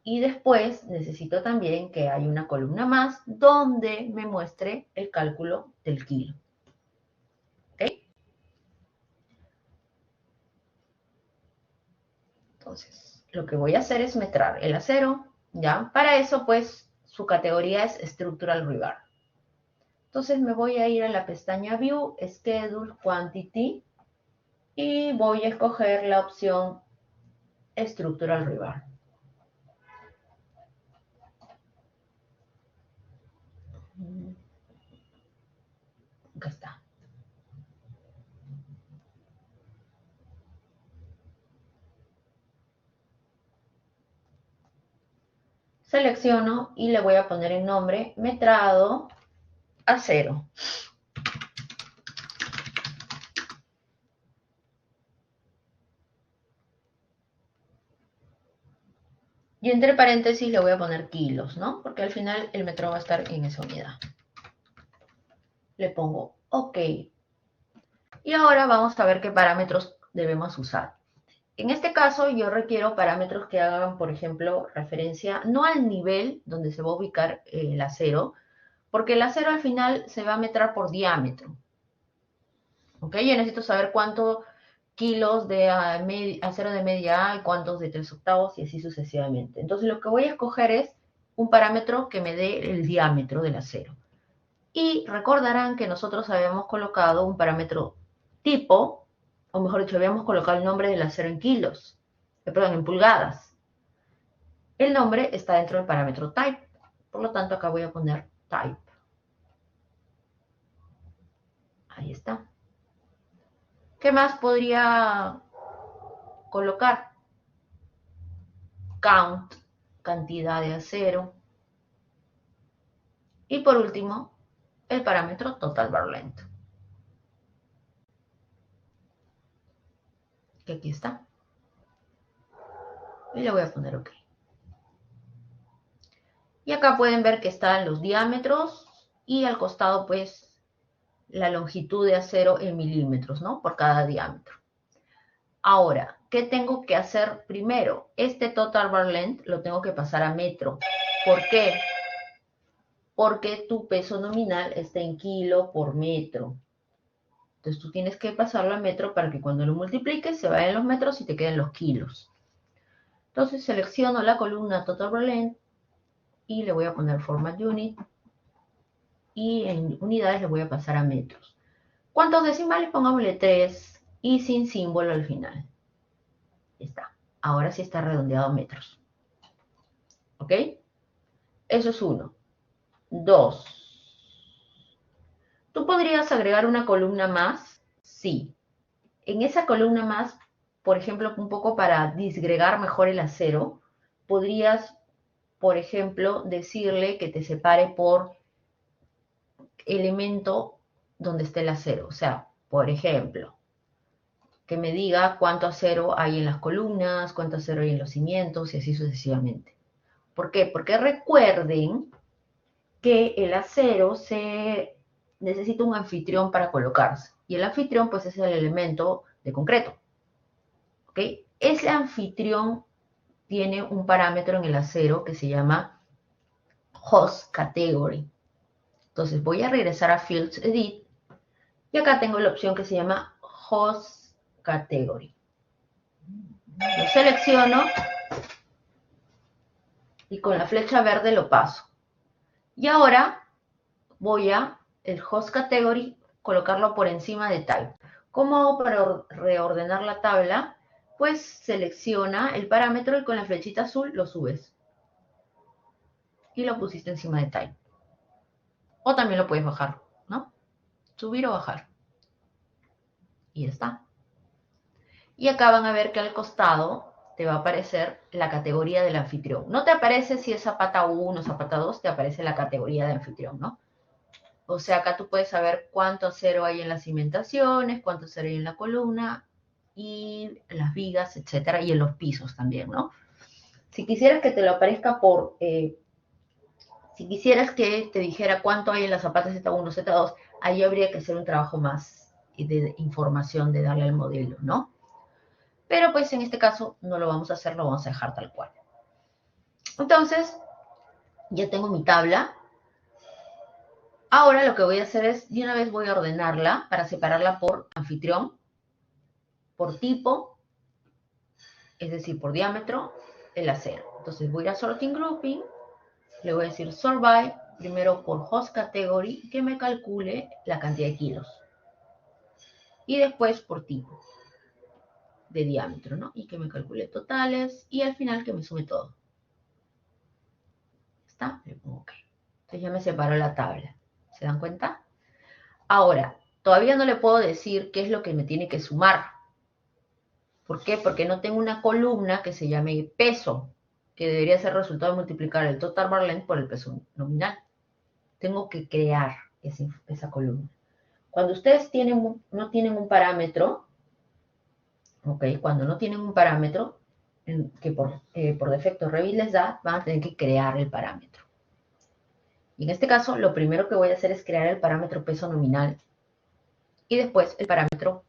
Y después necesito también que haya una columna más donde me muestre el cálculo del kilo. ¿Ok? Entonces, lo que voy a hacer es metrar el acero, ¿ya? Para eso, pues, su categoría es Structural Rebar. Entonces, me voy a ir a la pestaña View, Schedule, Quantity, y voy a escoger la opción Structural Rebar. Acá está. Selecciono y le voy a poner en nombre metrado acero. Y entre paréntesis le voy a poner kilos, ¿no? Porque al final el metro va a estar en esa unidad. Le pongo OK. Y ahora vamos a ver qué parámetros debemos usar. En este caso yo requiero parámetros que hagan, por ejemplo, referencia no al nivel donde se va a ubicar el acero, porque el acero al final se va a metrar por diámetro. ¿Ok? Yo necesito saber cuántos kilos de acero de media A y cuántos de 3 octavos y así sucesivamente. Entonces lo que voy a escoger es un parámetro que me dé el diámetro del acero. Y recordarán que nosotros habíamos colocado un parámetro tipo, o mejor dicho, habíamos colocado el nombre del acero en kilos, perdón, en pulgadas. El nombre está dentro del parámetro type. Por lo tanto, acá voy a poner type. Ahí está. ¿Qué más podría colocar? Count, cantidad de acero. Y por último, el parámetro total bar length. Que aquí está. Y le voy a poner OK. Y acá pueden ver que están los diámetros y al costado, pues, la longitud de acero en milímetros, ¿no? Por cada diámetro. Ahora, ¿qué tengo que hacer primero? Este total bar length lo tengo que pasar a metro. ¿Por qué? Porque tu peso nominal está en kilo por metro. Entonces tú tienes que pasarlo a metro para que cuando lo multipliques se vayan los metros y te queden los kilos. Entonces selecciono la columna total bar length y le voy a poner format unit. Y en unidades le voy a pasar a metros. ¿Cuántos decimales? Pongámosle 3 y sin símbolo al final. Está. Ahora sí está redondeado a metros. ¿Ok? Eso es 1. 2. ¿Tú podrías agregar una columna más? Sí. En esa columna más, por ejemplo, un poco para disgregar mejor el acero, podrías, por ejemplo, decirle que te separe por elemento donde esté el acero. O sea, por ejemplo, que me diga cuánto acero hay en las columnas, cuánto acero hay en los cimientos y así sucesivamente. ¿Por qué? Porque recuerden que el acero se necesita un anfitrión para colocarse. Y el anfitrión, pues, es el elemento de concreto. ¿Ok? Ese anfitrión tiene un parámetro en el acero que se llama Host Category. Entonces voy a regresar a Fields Edit y acá tengo la opción que se llama Host Category. Lo selecciono y con la flecha verde lo paso. Y ahora voy a el Host Category, colocarlo por encima de Type. ¿Cómo hago para reordenar la tabla? Pues selecciona el parámetro y con la flechita azul lo subes. Y lo pusiste encima de Type. O también lo puedes bajar, ¿no? Subir o bajar. Y ya está. Y acá van a ver que al costado te va a aparecer la categoría del anfitrión. No te aparece si es Zapata 1 o Zapata 2, te aparece la categoría de anfitrión, ¿no? O sea, acá tú puedes saber cuánto acero hay en las cimentaciones, cuánto acero hay en la columna y en las vigas, etcétera, y en los pisos también, ¿no? Si quisieras que te lo aparezca por... si quisieras que te dijera cuánto hay en las zapatas Z1, Z2, ahí habría que hacer un trabajo más de información, de darle al modelo, ¿no? Pero pues en este caso no lo vamos a hacer, lo vamos a dejar tal cual. Entonces, ya tengo mi tabla. Ahora lo que voy a hacer es, de una vez voy a ordenarla para separarla por anfitrión, por tipo, es decir, por diámetro, el acero. Entonces voy a ir a Sorting Grouping, le voy a decir Sort By, primero por Host Category, que me calcule la cantidad de kilos. Y después por tipo de diámetro, ¿no? Y que me calcule totales y al final que me sume todo. ¿Está? Le pongo OK. Entonces ya me separó la tabla. ¿Se dan cuenta? Ahora, todavía no le puedo decir qué es lo que me tiene que sumar. ¿Por qué? Porque no tengo una columna que se llame peso, que debería ser el resultado de multiplicar el total bar length por el peso nominal. Tengo que crear esa columna. Cuando ustedes no tienen un parámetro, ¿ok? Cuando no tienen un parámetro que por defecto Revit les da, van a tener que crear el parámetro. Y en este caso, lo primero que voy a hacer es crear el parámetro peso nominal y después el parámetro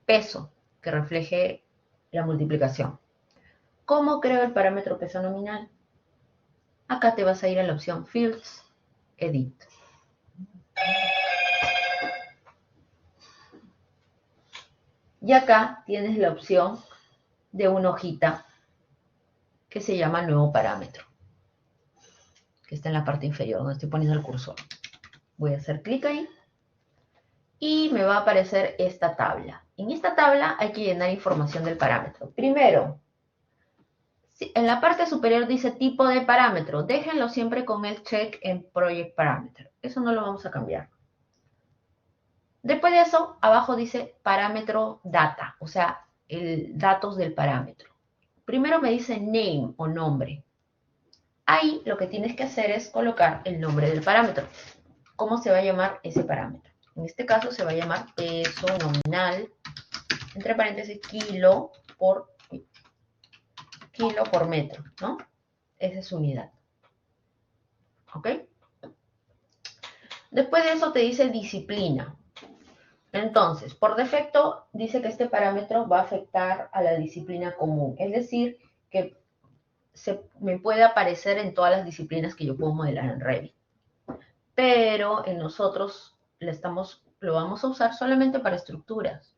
peso, que refleje la multiplicación. ¿Cómo creo el parámetro peso nominal? Acá te vas a ir a la opción Fields, Edit. Y acá tienes la opción de una hojita que se llama Nuevo Parámetro, que está en la parte inferior, donde estoy poniendo el cursor. Voy a hacer clic ahí y me va a aparecer esta tabla. En esta tabla hay que llenar información del parámetro. Primero, en la parte superior dice tipo de parámetro. Déjenlo siempre con el check en Project Parameter. Eso no lo vamos a cambiar. Después de eso, abajo dice parámetro data, o sea, datos del parámetro. Primero me dice name o nombre. Ahí lo que tienes que hacer es colocar el nombre del parámetro. ¿Cómo se va a llamar ese parámetro? En este caso se va a llamar peso nominal, entre paréntesis, kilo por metro, ¿no? Esa es su unidad. ¿Ok? Después de eso te dice disciplina. Entonces, por defecto dice que este parámetro va a afectar a la disciplina común, es decir, que me puede aparecer en todas las disciplinas que yo puedo modelar en Revit. Pero en nosotros lo vamos a usar solamente para estructuras.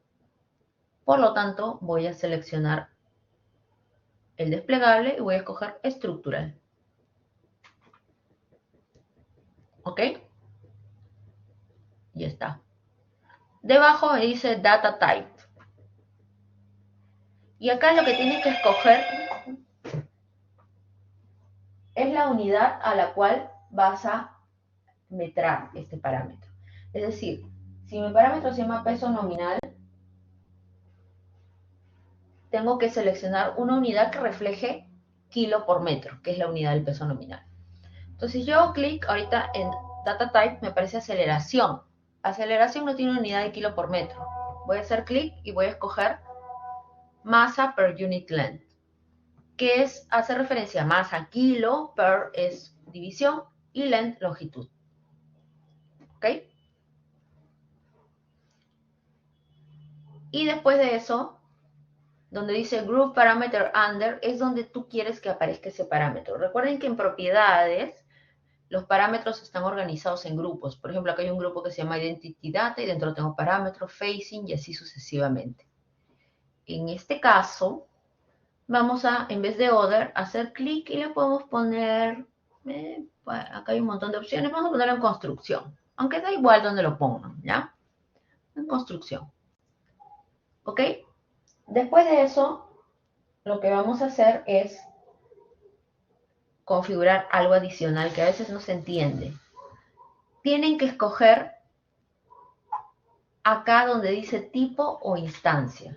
Por lo tanto, voy a seleccionar el desplegable y voy a escoger estructural. ¿Ok? Ya está. Debajo me dice Data Type. Y acá lo que tienes que escoger es la unidad a la cual vas a metrar este parámetro. Es decir, si mi parámetro se llama peso nominal, tengo que seleccionar una unidad que refleje kilo por metro, que es la unidad del peso nominal. Entonces, si yo hago clic ahorita en Data Type, me aparece aceleración. Aceleración no tiene una unidad de kilo por metro. Voy a hacer clic y voy a escoger masa per unit length, que hace referencia a masa, kilo, per es división y length, longitud. ¿Ok? Y después de eso, donde dice Group Parameter Under, es donde tú quieres que aparezca ese parámetro. Recuerden que en propiedades los parámetros están organizados en grupos. Por ejemplo, acá hay un grupo que se llama Identity Data y dentro tengo parámetros, Facing y así sucesivamente. En este caso, vamos a, en vez de Other, hacer clic y le podemos poner, acá hay un montón de opciones, vamos a ponerlo en construcción. Aunque da igual donde lo pongan, ¿ya? En construcción. ¿Ok? Después de eso, lo que vamos a hacer es configurar algo adicional que a veces no se entiende. Tienen que escoger acá donde dice tipo o instancia.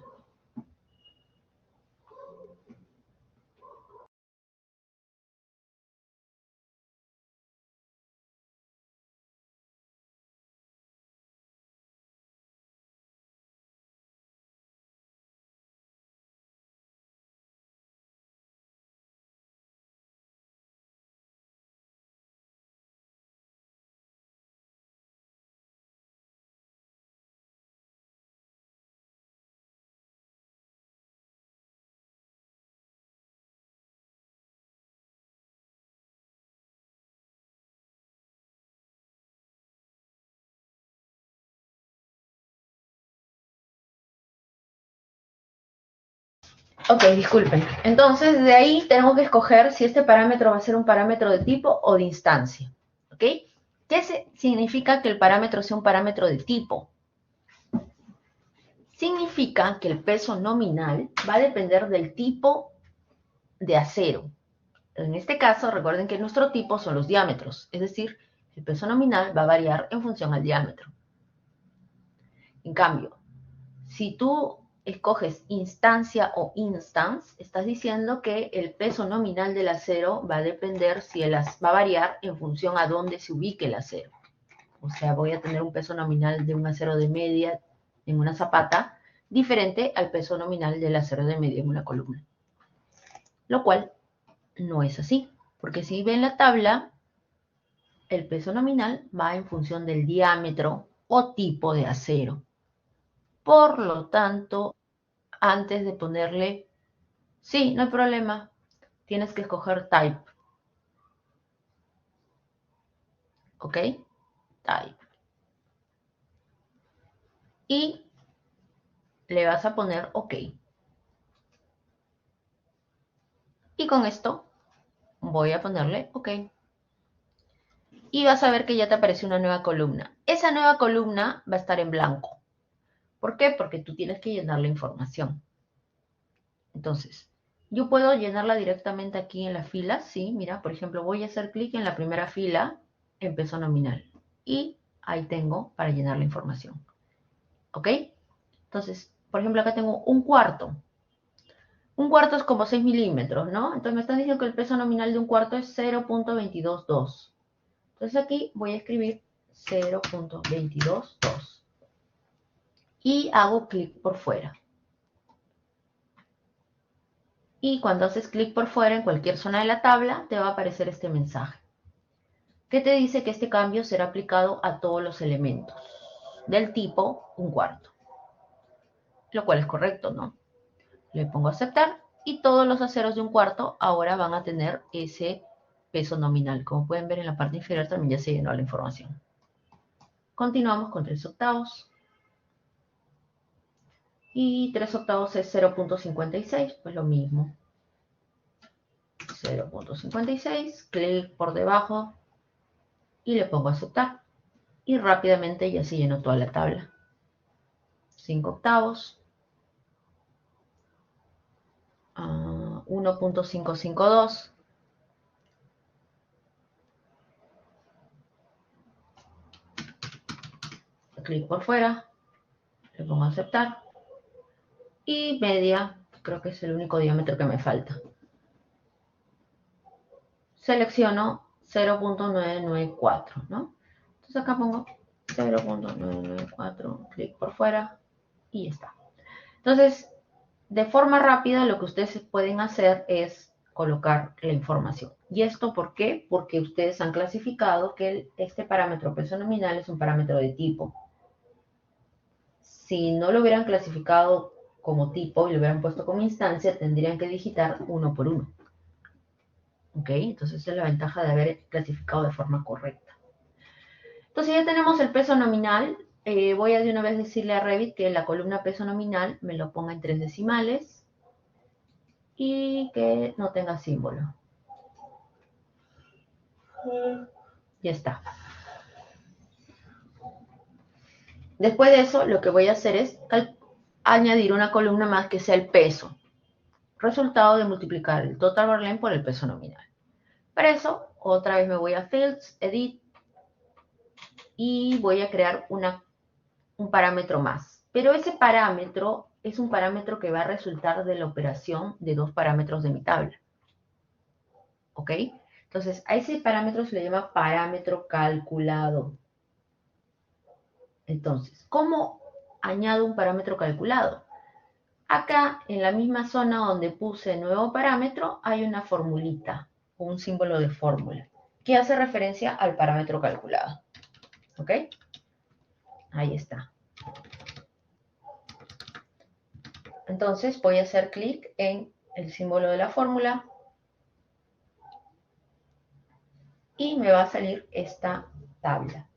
Ok, disculpen. Entonces, de ahí tengo que escoger si este parámetro va a ser un parámetro de tipo o de instancia. ¿Ok? ¿Qué significa que el parámetro sea un parámetro de tipo? Significa que el peso nominal va a depender del tipo de acero. En este caso, recuerden que nuestro tipo son los diámetros, es decir, el peso nominal va a variar en función al diámetro. En cambio, si tú escoges instancia o instance, estás diciendo que el peso nominal del acero va a depender, va a variar en función a dónde se ubique el acero. O sea, voy a tener un peso nominal de un acero de media en una zapata diferente al peso nominal del acero de media en una columna. Lo cual no es así, porque si ven la tabla, el peso nominal va en función del diámetro o tipo de acero. Por lo tanto, antes de ponerle, sí, no hay problema, tienes que escoger type. ¿Ok? Type. Y le vas a poner OK. Y con esto voy a ponerle OK. Y vas a ver que ya te apareció una nueva columna. Esa nueva columna va a estar en blanco. ¿Por qué? Porque tú tienes que llenar la información. Entonces, yo puedo llenarla directamente aquí en la fila. Sí, mira, por ejemplo, voy a hacer clic en la primera fila en peso nominal. Y ahí tengo para llenar la información. ¿Ok? Entonces, por ejemplo, acá tengo un cuarto. Un cuarto es como 6 milímetros, ¿no? Entonces me están diciendo que el peso nominal de un cuarto es 0.222. Entonces aquí voy a escribir 0.222 y hago clic por fuera. Y cuando haces clic por fuera en cualquier zona de la tabla, te va a aparecer este mensaje, que te dice que este cambio será aplicado a todos los elementos del tipo un cuarto. Lo cual es correcto, ¿no? Le pongo aceptar y todos los aceros de un cuarto ahora van a tener ese peso nominal. Como pueden ver en la parte inferior también ya se llenó la información. Continuamos con 3/8. Y 3/8 es 0.56, pues lo mismo. 0.56, clic por debajo y le pongo aceptar. Y rápidamente ya se llenó toda la tabla. 5/8. 1.552. Clic por fuera, le pongo a aceptar. Y media, creo que es el único diámetro que me falta. Selecciono 0.994, ¿no? Entonces acá pongo 0.994, clic por fuera y ya está. Entonces, de forma rápida lo que ustedes pueden hacer es colocar la información. ¿Y esto por qué? Porque ustedes han clasificado que este parámetro peso nominal es un parámetro de tipo. Si no lo hubieran clasificado como tipo y lo hubieran puesto como instancia, tendrían que digitar uno por uno. ¿Ok? Entonces esa es la ventaja de haber clasificado de forma correcta. Entonces ya tenemos el peso nominal. Voy a de una vez decirle a Revit que la columna peso nominal me lo ponga en 3 decimales y que no tenga símbolo. Ya está. Después de eso, lo que voy a hacer es añadir una columna más que sea el peso. Resultado de multiplicar el total Verlaine por el peso nominal. Para eso, otra vez me voy a Fields, Edit, y voy a crear un parámetro más. Pero ese parámetro es un parámetro que va a resultar de la operación de 2 parámetros de mi tabla. ¿Ok? Entonces, a ese parámetro se le llama parámetro calculado. Entonces, ¿cómo añado un parámetro calculado? Acá, en la misma zona donde puse nuevo parámetro, hay una formulita, o un símbolo de fórmula, que hace referencia al parámetro calculado. ¿Ok? Ahí está. Entonces, voy a hacer clic en el símbolo de la fórmula y me va a salir esta tabla.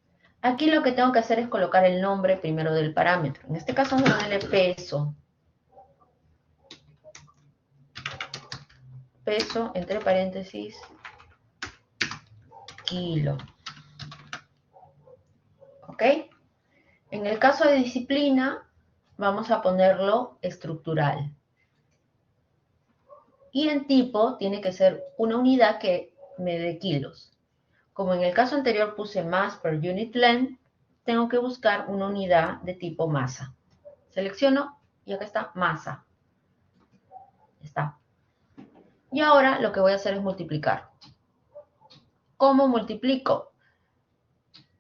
Aquí lo que tengo que hacer es colocar el nombre primero del parámetro. En este caso, vamos a ponerle peso. Peso, entre paréntesis, kilo. ¿Ok? En el caso de disciplina, vamos a ponerlo estructural. Y en tipo, tiene que ser una unidad que me dé kilos. Como en el caso anterior puse mass per unit length, tengo que buscar una unidad de tipo masa. Selecciono y acá está masa. Está. Y ahora lo que voy a hacer es multiplicar. ¿Cómo multiplico?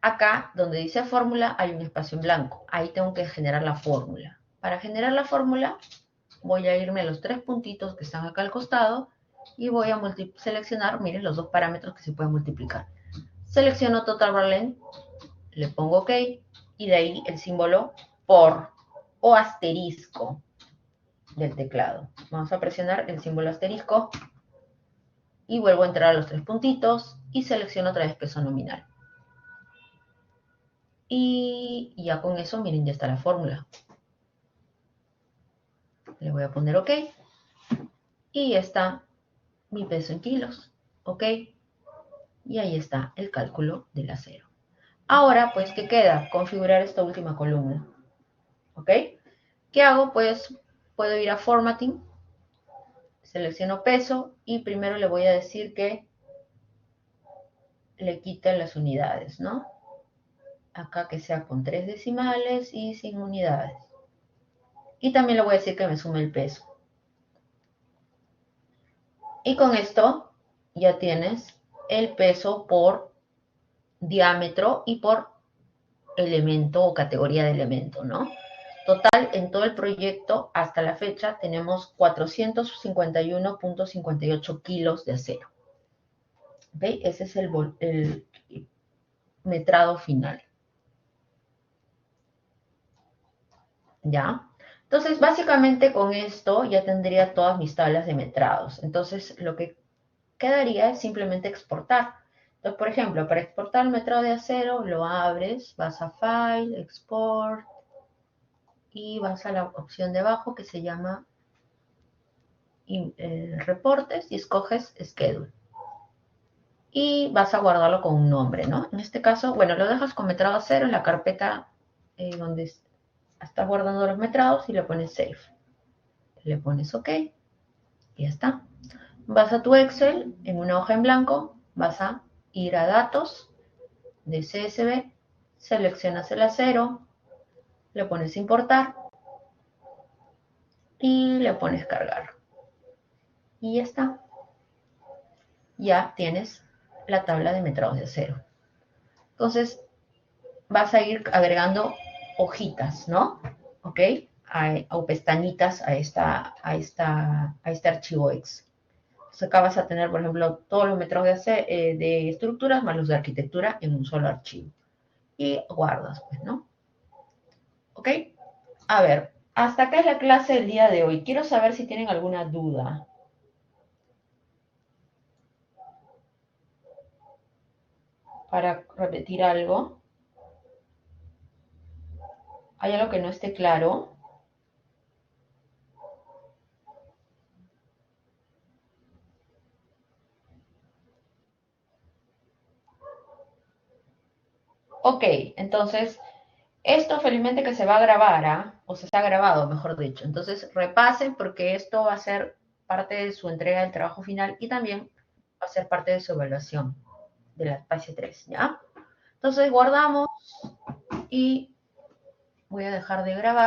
Acá, donde dice fórmula, hay un espacio en blanco. Ahí tengo que generar la fórmula. Para generar la fórmula, voy a irme a los 3 puntitos que están acá al costado y voy a seleccionar, miren, los 2 parámetros que se pueden multiplicar. Selecciono Total Bar Length, le pongo OK y de ahí el símbolo por o asterisco del teclado. Vamos a presionar el símbolo asterisco y vuelvo a entrar a los 3 puntitos y selecciono otra vez peso nominal. Y ya con eso, miren, ya está la fórmula. Le voy a poner OK. Y ya está mi peso en kilos. OK. Y ahí está el cálculo del acero. Ahora, pues, ¿qué queda? Configurar esta última columna. ¿Ok? ¿Qué hago? Pues, puedo ir a Formatting. Selecciono peso y primero le voy a decir que le quiten las unidades, ¿no? Acá que sea con 3 decimales y sin unidades. Y también le voy a decir que me sume el peso. Y con esto ya tienes el peso por diámetro y por elemento o categoría de elemento, ¿no? Total, en todo el proyecto, hasta la fecha, tenemos 451.58 kilos de acero. ¿Ok? Ese es el metrado final. ¿Ya? Entonces, básicamente con esto ya tendría todas mis tablas de metrados. Entonces, lo que quedaría es simplemente exportar. Entonces, por ejemplo, para exportar el metrado de acero, lo abres, vas a File, Export, y vas a la opción de abajo que se llama Reportes y escoges Schedule. Y vas a guardarlo con un nombre, ¿no? En este caso, bueno, lo dejas con metrado acero en la carpeta donde estás guardando los metrados y le pones Save. Le pones OK y ya está. Vas a tu Excel, en una hoja en blanco, vas a ir a Datos de CSV, seleccionas el acero, le pones Importar y le pones Cargar. Y ya está. Ya tienes la tabla de metrados de acero. Entonces, vas a ir agregando hojitas, ¿no? ¿Ok? O pestañitas a este archivo Excel. Entonces, acá vas a tener, por ejemplo, todos los metrados de estructuras más los de arquitectura en un solo archivo. Y guardas, pues, ¿no? ¿Ok? A ver, hasta acá es la clase del día de hoy. Quiero saber si tienen alguna duda. para repetir algo. ¿Hay algo que no esté claro? Ok, entonces, esto felizmente que se va a grabar, ¿ah? O se ha grabado, mejor dicho. Entonces, repasen porque esto va a ser parte de su entrega del trabajo final y también va a ser parte de su evaluación de la fase 3, ¿ya? Entonces, guardamos y voy a dejar de grabar.